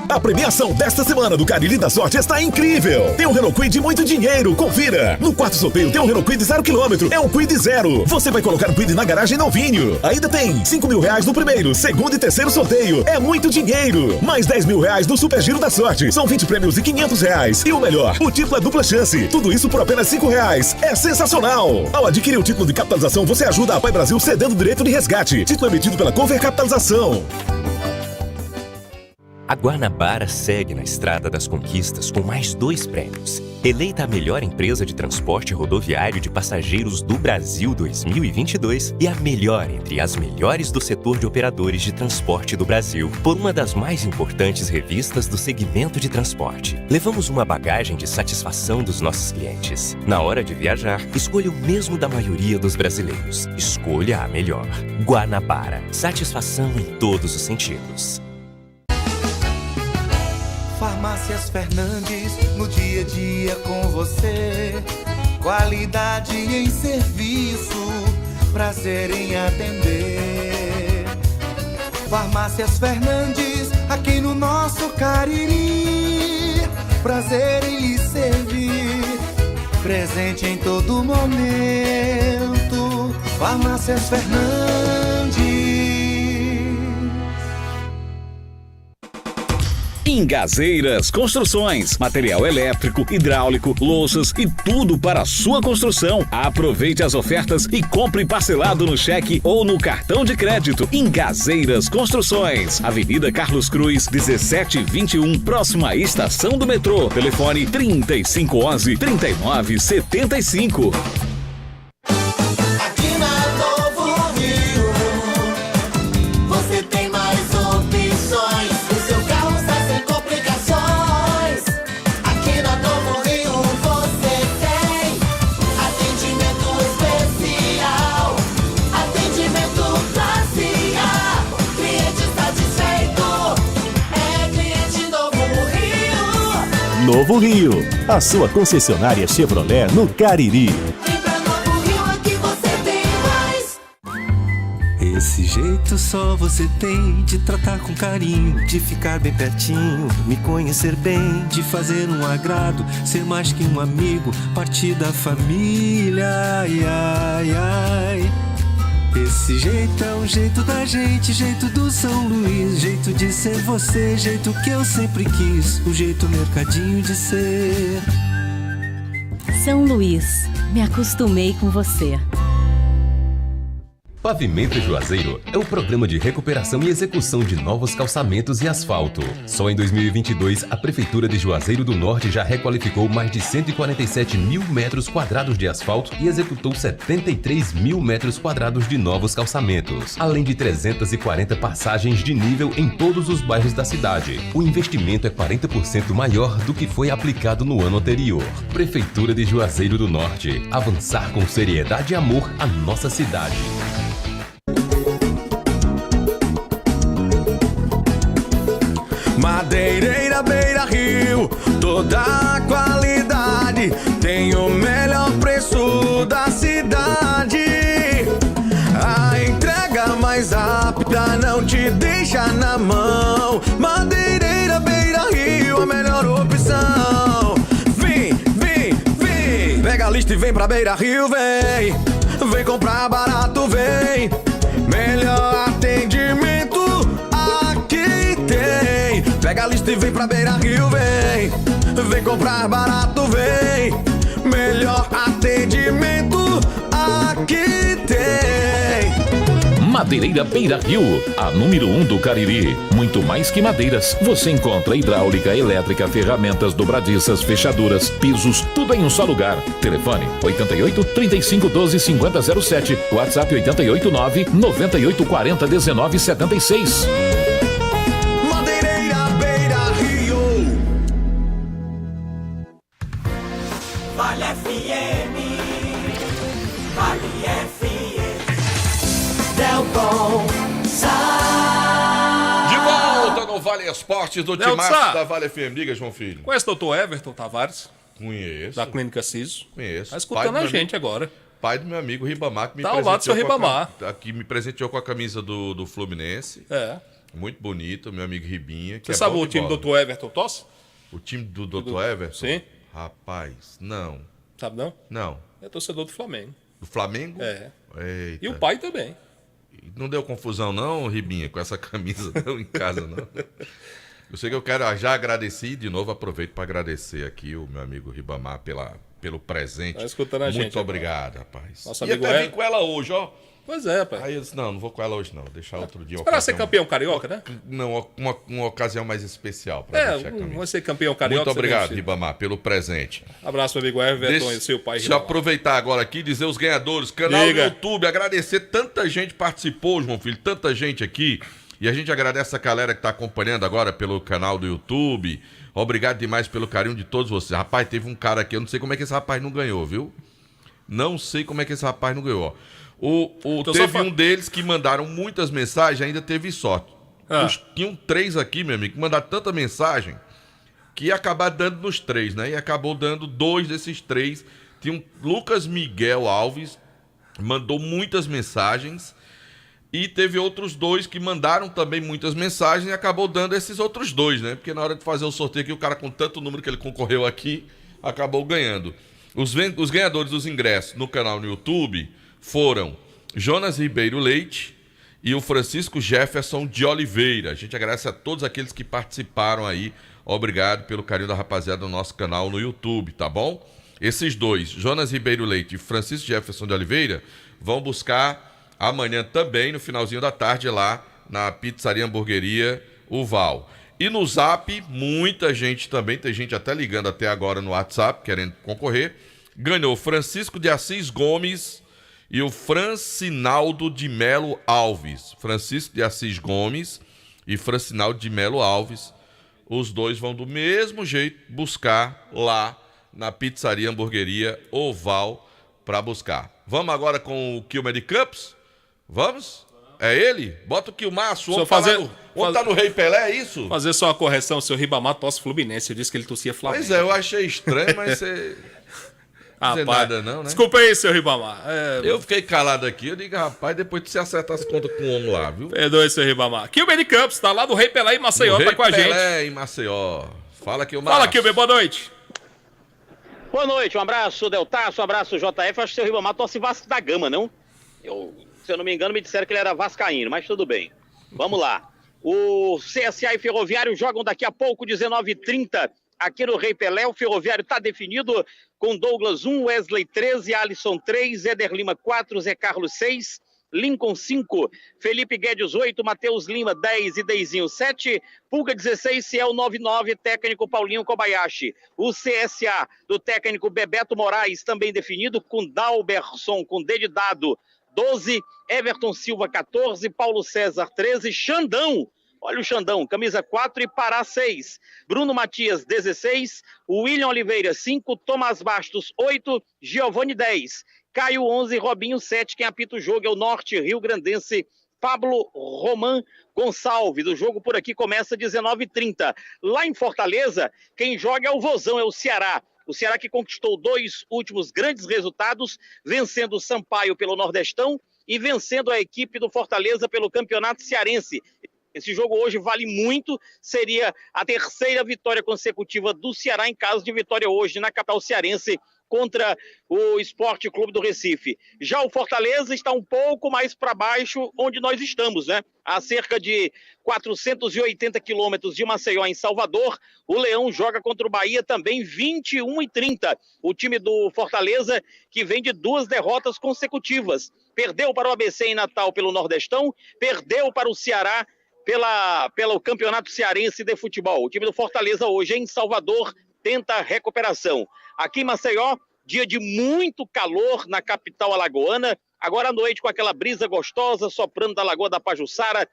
C: A premiação desta semana do Cariri da Sorte está incrível. Tem um Renault Kwid de muito dinheiro, confira. No quarto sorteio tem um Renault Kwid 0 km, é um Kwid 0. Você vai colocar o Kwid na garagem novinho. Ainda tem 5 mil reais no primeiro, segundo e terceiro sorteio. É muito dinheiro. Mais 10 mil reais no Super Giro da Sorte. São 20 prêmios e 500 reais. E o melhor, o título é dupla chance. Tudo isso por apenas 5 reais. É sensacional. Ao adquirir o título de capitalização, você ajuda a Pai Brasil cedendo o direito de resgate. Título emitido pela Cover Capitalização.
G: A Guanabara segue na estrada das conquistas com mais 2 prêmios. Eleita a melhor empresa de transporte rodoviário de passageiros do Brasil 2022 e a melhor entre as melhores do setor de operadores de transporte do Brasil, por uma das mais importantes revistas do segmento de transporte. Levamos uma bagagem de satisfação dos nossos clientes. Na hora de viajar, escolha o mesmo da maioria dos brasileiros. Escolha a melhor. Guanabara. Satisfação em todos os sentidos.
F: Farmácias Fernandes, no dia a dia com você. Qualidade em serviço, prazer em atender. Farmácias Fernandes, aqui no nosso Cariri. Prazer em lhe servir, presente em todo momento. Farmácias Fernandes.
I: Ingazeiras Construções, material elétrico, hidráulico, louças e tudo para a sua construção. Aproveite as ofertas e compre parcelado no cheque ou no cartão de crédito. Ingazeiras Construções, Avenida Carlos Cruz, 1721, próxima à estação do metrô. Telefone 3511-3975.
H: Novo Rio, a sua concessionária Chevrolet no Cariri.
A: Esse jeito só você tem de tratar com carinho, de ficar bem pertinho, me conhecer bem, de fazer um agrado, ser mais que um amigo, partir da família, ai, ai, ai. Esse jeito é o jeito da gente, jeito do São Luís, jeito de ser você, jeito que eu sempre quis, o jeito mercadinho de ser.
B: São Luís, me acostumei com você.
J: Pavimento Juazeiro é o programa de recuperação e execução de novos calçamentos e asfalto. Só em 2022, a Prefeitura de Juazeiro do Norte já requalificou mais de 147 mil metros quadrados de asfalto e executou 73 mil metros quadrados de novos calçamentos, além de 340 passagens de nível em todos os bairros da cidade. O investimento é 40% maior do que foi aplicado no ano anterior. Prefeitura de Juazeiro do Norte. Avançar com seriedade e amor a nossa cidade.
D: Madeireira Beira Rio, toda a qualidade, tem o melhor preço da cidade. A entrega mais rápida não te deixa na mão. Madeireira Beira Rio, a melhor opção. Vem, vem, vem, pega a lista e vem pra Beira Rio, vem. Vem comprar barato, vem. Melhor atendimento aqui tem. Pega a lista e vem pra Beira Rio, vem. Vem comprar barato, vem. Melhor atendimento aqui tem.
E: Madeireira Beira Rio, a número 1 do Cariri. Muito mais que madeiras, você encontra hidráulica, elétrica, ferramentas, dobradiças, fechaduras, pisos, tudo em um só lugar. Telefone 88 35 12 50 07, WhatsApp 88 9 98 40 19 76.
D: Madeireira Beira Rio.
L: Vale FM, Vale FM, Delton
M: De volta no Vale Esportes do Timaço da Vale FM. Diga, João Filho.
N: Conhece o doutor Everton Tavares?
M: Conheço.
N: Da Clínica Ciso?
M: Conheço.
N: Tá escutando a gente agora.
M: Pai do meu amigo Ribamar, que me
N: tá ao lado do seu Ribamar.
M: Aqui me presenteou com a camisa do Fluminense.
N: É.
M: Muito bonito, meu amigo Ribinha.
N: Você sabe o time do Dr. Everton Tosse?
M: O time do Dr. Everton?
N: Sim.
M: Rapaz, não.
N: Sabe não?
M: Não.
N: É torcedor do Flamengo.
M: Do Flamengo?
N: É.
M: Eita.
N: E o pai também.
M: Não deu confusão não, Ribinha, com essa camisa não em casa, não? Eu sei que eu quero já agradecer, de novo aproveito para agradecer aqui o meu amigo Ribamar pelo presente.
N: Tá escutando a gente.
M: Muito obrigado, rapaz.
N: Nosso
M: Ia
N: amigo
M: até vir com ela hoje, ó.
N: Pois é, pai.
M: Aí eu disse, não vou com ela hoje não, deixar outro dia.
N: Esperar ser campeão carioca, né?
M: Não, uma ocasião mais especial para deixar a camisa.
N: Vai ser campeão carioca.
M: Muito obrigado, Ribamar, pelo presente.
N: Abraço, meu amigo Everton e seu pai.
M: Deixa eu aproveitar agora aqui e dizer os ganhadores. Canal do YouTube, agradecer, tanta gente participou, João Filho, tanta gente aqui. E a gente agradece a galera que está acompanhando agora pelo canal do YouTube. Obrigado demais pelo carinho de todos vocês. Rapaz, teve um cara aqui, eu não sei como é que esse rapaz não ganhou, viu? Não sei como é que esse rapaz não ganhou. Teve um deles que mandaram muitas mensagens, ainda teve sorte. Tinham 3 aqui, meu amigo, que mandaram tanta mensagem que ia acabar dando nos 3, né? E acabou dando 2 desses 3. Tinha um Lucas Miguel Alves, mandou muitas mensagens. E teve outros 2 que mandaram também muitas mensagens e acabou dando esses outros 2, né? Porque na hora de fazer o sorteio aqui, o cara com tanto número que ele concorreu aqui, acabou ganhando. Os ganhadores dos ingressos no canal no YouTube foram Jonas Ribeiro Leite e o Francisco Jefferson de Oliveira. A gente agradece a todos aqueles que participaram aí. Obrigado pelo carinho da rapaziada do nosso canal no YouTube, tá bom? Esses dois, Jonas Ribeiro Leite e Francisco Jefferson de Oliveira, vão buscar amanhã também, no finalzinho da tarde, lá na Pizzaria Hamburgueria Uval. E no Zap, muita gente também, tem gente até ligando até agora no WhatsApp, querendo concorrer. Ganhou Francisco de Assis Gomes e o Francinaldo de Melo Alves. Francisco de Assis Gomes e Francinaldo de Melo Alves. Os dois vão do mesmo jeito buscar lá na Pizzaria Hamburgueria Oval para buscar. Vamos agora com o Quilmer de Campos? Vamos? É ele? Bota o Quilmaço. Ontem tá no Rei Pelé, é isso?
N: Fazer só uma correção, o seu Ribamar tosse Fluminense. Eu disse que ele tossia Flamengo.
M: Pois é, eu achei estranho, mas você... Não dizer nada não, né?
N: Desculpa aí, seu Ribamar.
M: Eu fiquei calado aqui, eu digo, rapaz, depois de você acertar as contas com o homem lá, viu?
N: Perdoe, seu Ribamar. Quilmer de Campos, tá lá do Rei Pelé em Maceió, tá com a gente.
M: Rei Pelé em Maceió. Fala, Quilmar.
N: Fala, Quilmer, boa noite.
K: Boa noite, um abraço, Deltaço, um abraço, JF. Acho que o seu Ribamar torce Vasco da Gama, não? Se eu não me engano, me disseram que ele era vascaíno, mas tudo bem. Vamos lá. O CSA e Ferroviário jogam daqui a pouco, 19h30, aqui no Rei Pelé. O Ferroviário está definido com Douglas 1, Wesley 13, Alisson 3, Éder Lima 4, Zé Carlos 6, Lincoln 5, Felipe Guedes 8, Matheus Lima 10 e Deizinho 7, Pulga 16, Ciel 99, técnico Paulinho Kobayashi. O CSA do técnico Bebeto Moraes também definido com Dalberson, com D de dado 12, Everton Silva 14, Paulo César 13, Xandão, olha o Xandão, camisa 4 e Pará 6, Bruno Matias 16, William Oliveira 5, Tomás Bastos 8, Giovanni 10, Caio 11, Robinho 7, quem apita o jogo é o Norte Rio Grandense, Pablo Roman Gonçalves. O jogo por aqui começa às 19h30. Lá em Fortaleza, quem joga é o Vozão, é o Ceará. O Ceará que conquistou 2 últimos grandes resultados, vencendo o Sampaio pelo Nordestão e vencendo a equipe do Fortaleza pelo Campeonato Cearense. Esse jogo hoje vale muito, seria a 3ª vitória consecutiva do Ceará em caso de vitória hoje na capital cearense contra o Esporte Clube do Recife. Já o Fortaleza está um pouco mais para baixo onde nós estamos, né? A cerca de 480 quilômetros de Maceió, em Salvador. O Leão joga contra o Bahia também 21h30. O time do Fortaleza que vem de 2 derrotas consecutivas. Perdeu para o ABC em Natal pelo Nordestão, perdeu para o Ceará pelo Campeonato Cearense de Futebol. O time do Fortaleza hoje em Salvador tenta a recuperação. Aqui em Maceió, dia de muito calor na capital alagoana. Agora à noite com aquela brisa gostosa soprando da Lagoa da Pajuçara,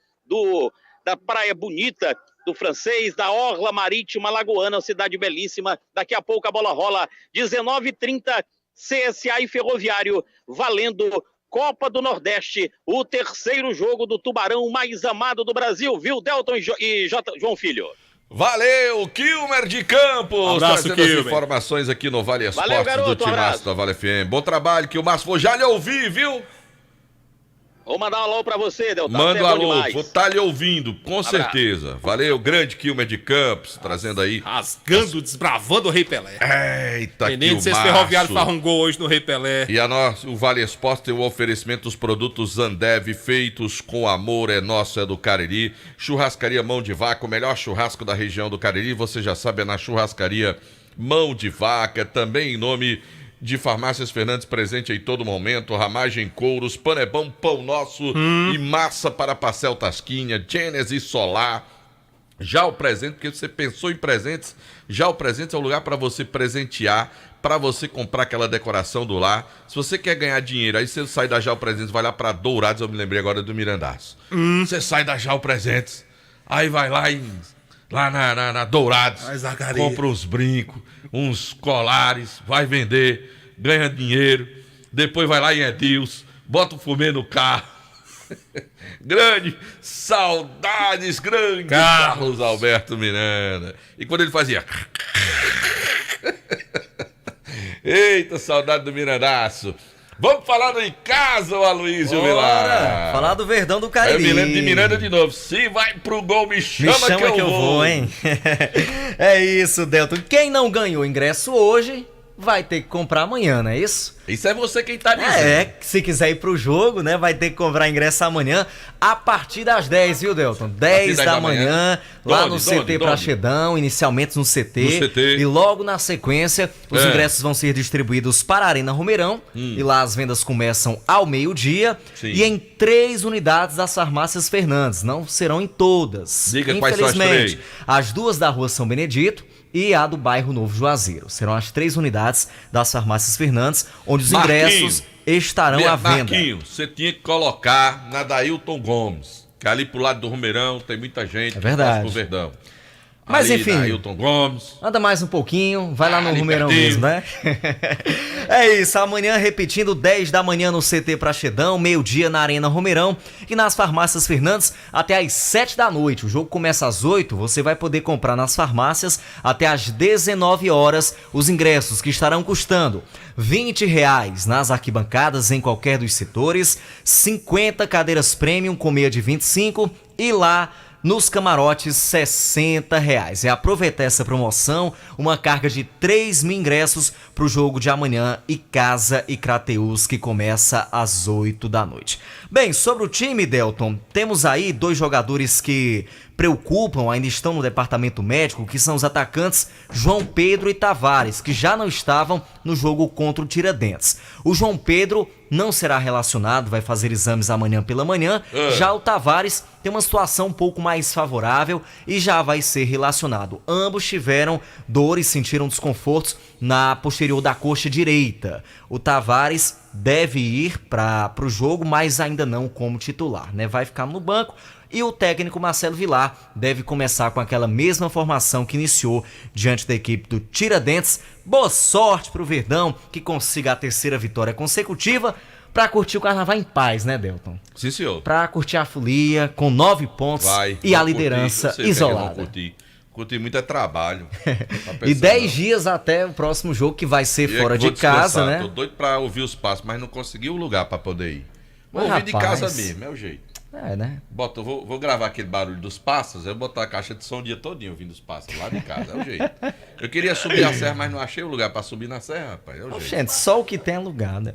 K: da Praia Bonita, do Francês, da Orla Marítima Alagoana, cidade belíssima. Daqui a pouco a bola rola, 19h30, CSA e Ferroviário, valendo Copa do Nordeste, o 3º jogo do Tubarão mais amado do Brasil, viu, Delton e João Filho?
M: Valeu, Quilmer de Campos,
N: abraço,
M: trazendo as informações aqui no Vale Esportes.
K: Valeu, garoto,
M: do Timaço da Vale FM. Bom trabalho, Quilmar, vou já lhe ouvir, viu?
K: Vou mandar um alô pra você, Delton.
M: Manda um alô, vou estar lhe ouvindo, com certeza. Valeu, grande Quilmer de Campos, trazendo aí.
N: Rasgando, desbravando o Rei Pelé.
M: Eita,
N: Menino, se esse Ferroviário faz um gol hoje no Rei Pelé.
M: E o Vale Esporte tem o oferecimento dos produtos Zandev, feitos com amor, é nosso, é do Cariri. Churrascaria Mão de Vaca, o melhor churrasco da região do Cariri. Você já sabe, é na Churrascaria Mão de Vaca, também em nome de Farmácias Fernandes, presente em todo momento, Ramagem Couros, Panebão, Pão Nosso e massa para Pastel Tasquinha, Gênesis Solar. Já o presente, porque você pensou em presentes, já o presente é o lugar para você presentear, para você comprar aquela decoração do lar. Se você quer ganhar dinheiro, aí você sai da Já o Presentes, vai lá para Dourados, eu me lembrei agora do Mirandaço. Você sai da Já o Presentes, aí vai lá na Dourados, compra uns brincos, uns colares, vai vender, ganha dinheiro, depois vai lá em Edils, bota o fumê no carro. Grande, saudades, grande Carlos Alberto Miranda. E quando ele fazia... Eita, saudade do Mirandaço. Vamos falar do Em Casa, o Aloysio Vilar.
O: Falar do Verdão do Cariri.
M: Eu me lembro de Miranda de novo. Se vai pro gol, me chama que eu vou,
O: hein? É isso, Delton. Quem não ganhou ingresso hoje,
P: vai ter que comprar amanhã, não é isso?
M: Isso é você quem tá dizendo.
P: Se quiser ir pro jogo, né, vai ter que comprar ingresso amanhã a partir das 10, viu, Delton? 10 da manhã, lá no CT Praxedão, inicialmente no CT. E logo na sequência, os ingressos vão ser distribuídos para a Arena Romeirão. E lá as vendas começam ao meio-dia. E em 3 unidades das farmácias Fernandes. Não serão em todas.
M: Diga quais são as 3.
P: As 2 da Rua São Benedito e a do bairro Novo Juazeiro. Serão as 3 unidades das farmácias Fernandes, onde os ingressos estarão à venda.
M: Marquinhos, você tinha que colocar na Dailton Gomes, que ali pro lado do Romeirão tem muita gente.
P: É verdade.
M: Pro Verdão.
P: Mas
M: ali,
P: enfim,
M: Dailton Gomes.
P: Anda mais um pouquinho, vai lá no Romeirão mesmo, né? É isso, amanhã repetindo, 10 da manhã no CT Praxedão, meio-dia na Arena Romeirão e nas farmácias Fernandes até às 7 da noite. O jogo começa às 8, você vai poder comprar nas farmácias até às 19 horas os ingressos que estarão custando R$20 nas arquibancadas em qualquer dos setores, 50 cadeiras premium com meia de 25 e lá nos camarotes, R$60. É aproveitar essa promoção, uma carga de 3.000 ingressos para o jogo de amanhã, Icasa e Crateús, que começa às 8 da noite. Bem, sobre o time, Delton, temos aí 2 jogadores que preocupam, ainda estão no departamento médico, que são os atacantes João Pedro e Tavares, que já não estavam no jogo contra o Tiradentes. O João Pedro não será relacionado, vai fazer exames amanhã pela manhã. Já o Tavares tem uma situação um pouco mais favorável e já vai ser relacionado. Ambos tiveram dores, sentiram desconfortos na posterior da coxa direita. O Tavares deve ir para o jogo, mas ainda não como titular, né? Vai ficar no banco. E o técnico Marcelo Vilar deve começar com aquela mesma formação que iniciou diante da equipe do Tiradentes. Boa sorte pro Verdão, que consiga a 3ª vitória consecutiva para curtir o carnaval em paz, né, Delton?
M: Sim, senhor.
P: Para curtir a folia com 9 pontos e a liderança isolada.
M: Curtir muito é trabalho.
P: E 10 dias até o próximo jogo, que vai ser fora de casa, né?
M: Tô doido pra ouvir os passos, mas não consegui o lugar pra poder ir. Vou ouvir de casa mesmo, é o jeito.
P: Né?
M: Vou gravar aquele barulho dos pássaros, eu vou botar a caixa de som o dia todinho ouvindo os pássaros lá de casa, é o jeito. Eu queria subir a serra, mas não achei o lugar pra subir na serra, rapaz, é o jeito.
P: Gente, só o que tem é lugar, né?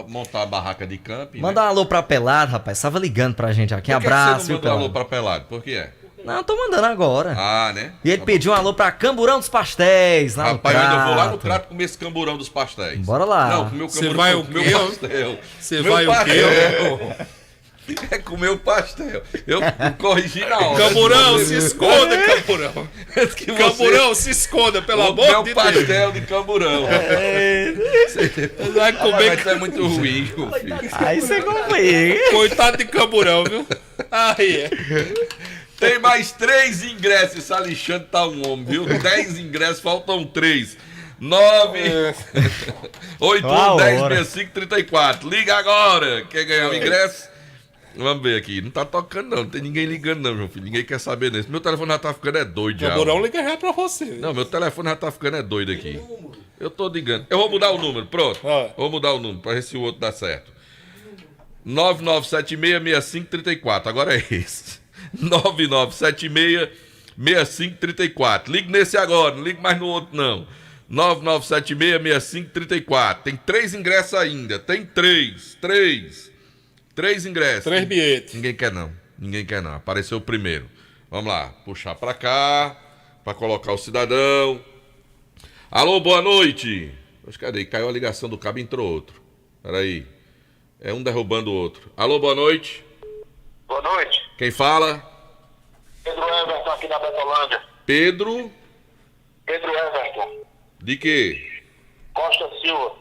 M: Montar a barraca de camping.
P: Manda um alô pra Pelado, rapaz, tava ligando pra gente aqui, abraço.
M: Por que você não mandou um alô pra Pelado? Por que é?
P: Não, tô mandando agora.
M: Né?
P: E ele pediu um alô pra Camburão dos Pastéis, lá
M: rapaz,
P: no Crato.
M: eu ainda vou lá no Crato comer esse Camburão dos Pastéis.
P: Bora lá.
M: Não, comer o Camburão, comer o pastel.
N: Você vai o quê?
M: É comer o pastel. Eu corrigi na hora.
N: Camburão, se esconda, Camburão. Camburão, se esconda, pelo amor de Deus.
M: Meu pastel de Camburão.
N: Vai comer.
M: Mas é muito ruim, meu filho.
P: Aí você complica.
N: Coitado de Camburão, viu? Aí
M: Tem mais 3 ingressos. Esse Alexandre tá um homem, viu? 10 ingressos, faltam 3. 9 81 10 65 34. Liga agora. Quer ganhar o ingresso? Vamos ver aqui. Não tá tocando, não. Não tem ninguém ligando, não, meu filho. Ninguém quer saber disso. Meu telefone já tá ficando doido já.
N: Camburão liga já pra você.
M: Não, meu telefone já tá ficando doido aqui. Eu tô ligando. Eu vou mudar o número, pronto. Vou mudar o número pra ver se o outro dá certo. 99766534. Agora é esse. 99766534. Ligue nesse agora, não ligue mais no outro, não. 99766534. Tem 3 ingressos ainda. Tem 3 ingressos.
N: 3 bilhetes.
M: Ninguém quer não. Apareceu o primeiro. Vamos lá. Puxar pra cá. Pra colocar o cidadão. Alô, boa noite. Mas cadê? Caiu a ligação do cabo e entrou outro. Peraí. É um derrubando o outro. Alô, boa noite.
T: Boa noite.
M: Quem fala?
T: Pedro Everton aqui da Betolândia.
M: Pedro
T: Everton.
M: De quê?
T: Costa Silva.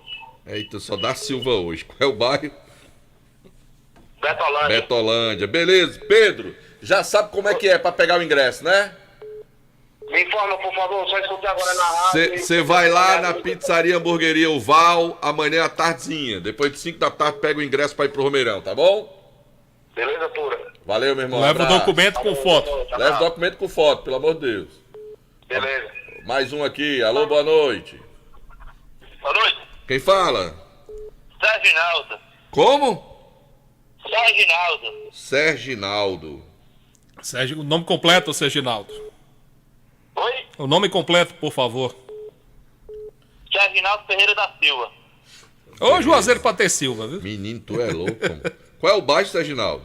M: Eita, só dá Silva hoje. Qual é o bairro?
T: Betolândia.
M: Betolândia. Beleza. Pedro, já sabe como é que é pra pegar o ingresso, né?
T: Me informa, por favor. Só escutei agora na rádio.
M: Você vai lá na pizzaria Hamburgueria O Val amanhã à tardezinha. Depois de 5 da tarde pega o ingresso pra ir pro Romeirão, tá bom?
T: Beleza pura.
M: Valeu, meu irmão.
N: Leva o documento com foto.
M: Leva o documento com foto, pelo amor de Deus.
T: Beleza.
M: Mais um aqui. Alô, boa noite.
T: Boa noite.
M: Quem fala?
T: Serginaldo.
M: Como?
T: Serginaldo.
N: Sérgio, o nome completo, Serginaldo.
T: Oi?
N: O nome completo, por favor.
T: Serginaldo Ferreira da Silva.
N: Ô, Juazeiro pra ter Silva, viu?
M: Menino, tu é louco. Qual é o bairro, Serginaldo?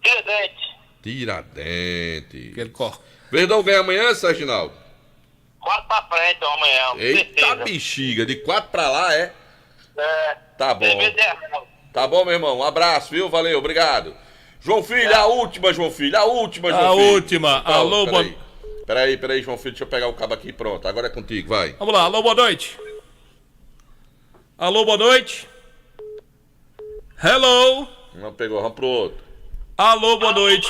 T: Tiradentes.
M: Tiradentes. Verdão ganha amanhã, Serginaldo?
T: 4 pra frente amanhã.
M: Eita bexiga, de 4 pra lá, é? Tá bom. Tá bom, meu irmão. Um abraço, viu? Valeu, obrigado. João Filho, a última, João Filho. A última, João Filho.
N: A última.
M: Pronto,
N: Alô,
M: Peraí, João Filho. Deixa eu pegar o cabo aqui. Pronto, agora é contigo, vai.
N: Vamos lá, alô, boa noite. Alô, boa noite. Hello.
M: Não pegou, vamos pro outro.
N: Alô, boa noite.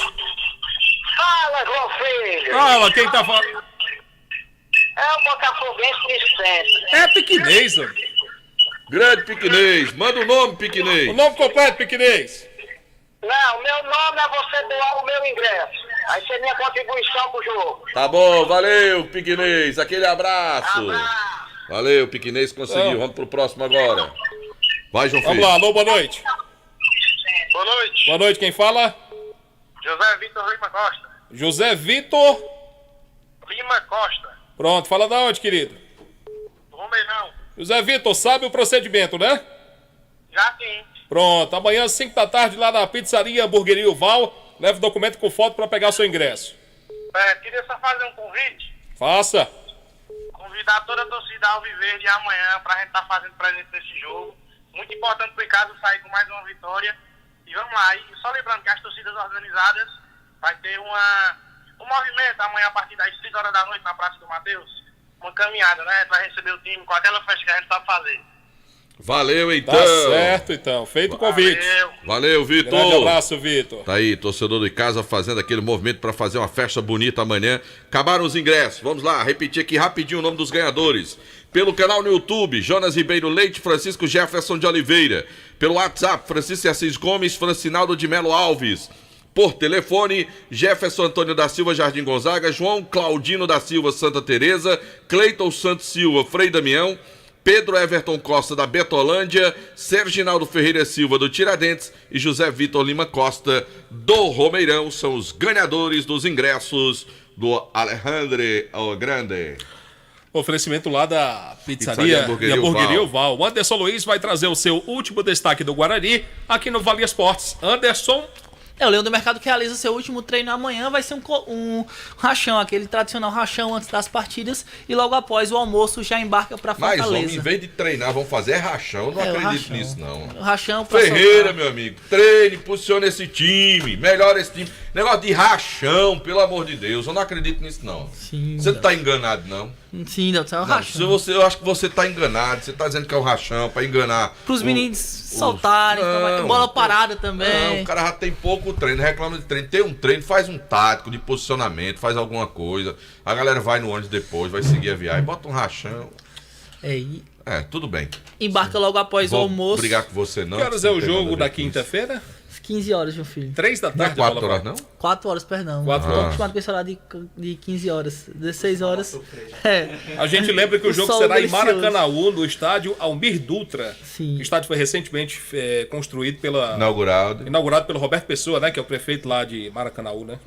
T: Fala, João Filho.
N: Fala, quem tá falando?
T: É o Botafoguense Vicente.
N: É Piquinês, ó.
M: Grande Piquinês. Manda o nome, Piquinês.
N: O nome completo, Piquinês.
T: Não, meu nome é você doar o meu ingresso. Aí você é minha contribuição pro jogo.
M: Tá bom, valeu, Piquinês. Aquele abraço. Valeu, Piquinês conseguiu. Vamos pro próximo agora. Vai, João Filho.
N: Vamos lá, alô, boa noite.
T: Boa noite.
N: Boa noite, quem fala?
T: José Vitor Lima Costa.
N: José Vitor
T: Lima Costa.
N: Pronto, fala da onde, querido?
T: Romeirão.
N: José Vitor, sabe o procedimento, né?
T: Já sim.
N: Pronto, amanhã às 5 da tarde lá na pizzaria Hamburgueria Val, leva o documento com foto para pegar seu ingresso.
T: Queria só fazer um convite.
N: Faça.
T: Convidar toda a torcida Alviverde amanhã pra gente estar fazendo presente nesse jogo. Muito importante pro Icasa sair com mais uma vitória. E vamos lá, e só lembrando que as torcidas organizadas vai ter um movimento amanhã a partir das 6 horas da noite na Praça do Mateus. Uma caminhada, né? Pra receber o time com aquela festa que a gente sabe fazer.
M: Valeu, então.
N: Tá certo, então. Feito o convite.
M: Valeu, Vitor.
N: Grande abraço, Vitor.
M: Tá aí, torcedor de casa fazendo aquele movimento para fazer uma festa bonita amanhã. Acabaram os ingressos. Vamos lá, repetir aqui rapidinho o nome dos ganhadores. Pelo canal no YouTube, Jonas Ribeiro Leite, Francisco Jefferson de Oliveira. Pelo WhatsApp, Francisco Assis Gomes, Francinaldo de Melo Alves. Por telefone, Jefferson Antônio da Silva, Jardim Gonzaga, João Claudino da Silva, Santa Teresa, Cleiton Santos Silva, Frei Damião, Pedro Everton Costa da Betolândia, Serginaldo Ferreira Silva do Tiradentes e José Vitor Lima Costa do Romeirão são os ganhadores dos ingressos do Alejandre o Grande.
N: Oferecimento lá da pizzaria e hamburgueria Val. O Anderson Luiz vai trazer o seu último destaque do Guarani aqui no Vale Esportes. Anderson.
U: O Leão do Mercado que realiza seu último treino amanhã vai ser um rachão, aquele tradicional rachão antes das partidas e logo após o almoço já embarca para Fortaleza.
M: Mas, homem, em vez de treinar, vão fazer rachão. Não acredito nisso, não.
U: Rachão pra
M: Ferreira,
U: soltar.
M: meu amigo, treine, posicione esse time, melhora esse time. Negócio de rachão, pelo amor de Deus, eu não acredito nisso, não.
U: Sim,
M: você não tá enganado, não?
U: Sim, não, é um rachão.
M: Eu acho que você tá enganado, você tá dizendo que é um rachão pra enganar.
U: Pros meninos soltarem,
M: Não,
U: bola parada também.
M: Não, o cara já tem pouco treino, reclama de treino. Tem um treino, faz um tático de posicionamento, faz alguma coisa. A galera vai no ônibus depois, vai seguir a viagem, bota um rachão. Tudo bem.
U: Embarca logo após o almoço.
M: Brigar com você, não.
N: Que horas é o jogo da quinta-feira?
U: 15 horas, meu filho.
N: 3 da tarde.
M: Não é 4 horas, não?
U: 4 horas, perdão.
N: 4
U: Tô
N: horas.
U: acostumado com esse horário de 15 horas. 16 horas.
N: A gente lembra que o jogo
U: sol
N: será em
U: delicioso.
N: Maracanãú, no estádio Almir Dutra.
U: Sim.
N: O estádio foi recentemente construído
M: Inaugurado
N: pelo Roberto Pessoa, né? Que é o prefeito lá de Maracanãú, né?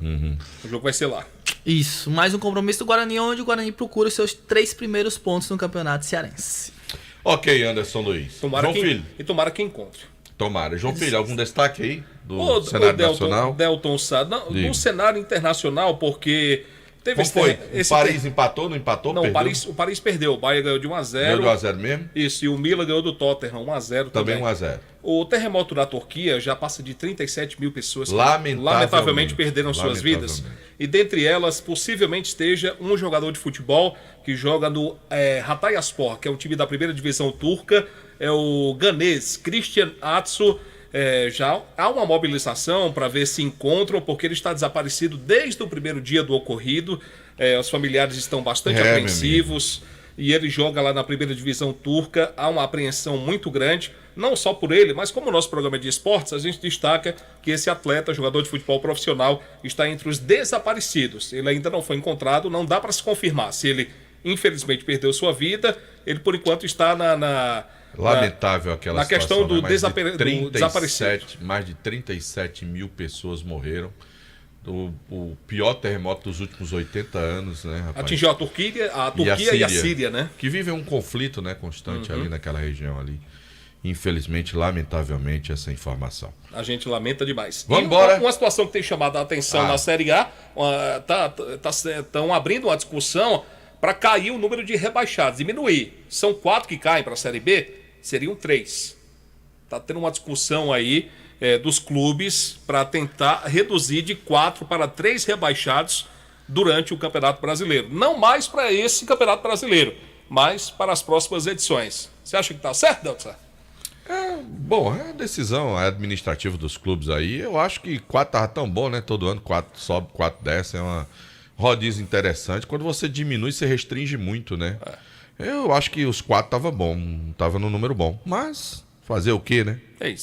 N: O jogo vai ser lá.
U: Isso. Mais um compromisso do Guarani, onde o Guarani procura os seus 3 primeiros pontos no Campeonato Cearense.
M: Ok, Anderson Luiz. João Filho.
N: E tomara que encontre.
M: Tomara. João Filho, algum destaque aí do cenário nacional?
N: Delton Sá, no cenário internacional, porque teve
M: Como foi? O Paris empatou, não empatou?
N: Não,
M: perdeu?
N: o Paris perdeu. O Bayern ganhou de 1-0.
M: Ganhou de 1-0 mesmo?
N: Isso, e o Milan ganhou do Tottenham 1-0 também.
M: Também 1-0.
N: O terremoto da Turquia já passa de 37 mil pessoas que
M: Lamentavelmente
N: perderam suas vidas. E dentre elas, possivelmente esteja um jogador de futebol que joga no Hatayspor, que é um time da primeira divisão turca. É o ganês Christian Atsu. Já há uma mobilização para ver se encontram, porque ele está desaparecido desde o primeiro dia do ocorrido. Os familiares estão bastante apreensivos. E ele joga lá na primeira divisão turca. Há uma apreensão muito grande, não só por ele, mas como o nosso programa de esportes, a gente destaca que esse atleta, jogador de futebol profissional, está entre os desaparecidos. Ele ainda não foi encontrado, não dá para se confirmar se ele, infelizmente, perdeu sua vida. Ele, por enquanto, está
M: Lamentável aquela
N: na
M: situação,
N: questão do
M: né?
N: desaparecido.
M: Mais de 37 mil pessoas morreram O pior terremoto dos últimos 80 anos, né, rapaz?
N: Atingiu a Turquia e a Síria, né?
M: Que vivem um conflito, né, constante ali naquela região ali. Infelizmente, lamentavelmente, essa informação.
N: A gente lamenta demais.
M: Vamos embora.
N: Uma situação que tem chamado a atenção na Série A, estão abrindo uma discussão para cair o número de rebaixados, diminuir. São 4 que caem para a Série B, seriam 3. Está tendo uma discussão aí dos clubes para tentar reduzir de 4 para 3 rebaixados durante o Campeonato Brasileiro. Não mais para esse Campeonato Brasileiro, mas para as próximas edições. Você acha que está certo, Delta?
M: Bom, é a decisão administrativa dos clubes aí. Eu acho que 4 tava tão bom, né? Todo ano 4 sobe, 4 desce. É uma rodízio interessante. Quando você diminui, você restringe muito, né? Eu acho que os 4 tava bom, tava no número bom. Mas fazer o quê, né?
N: É isso.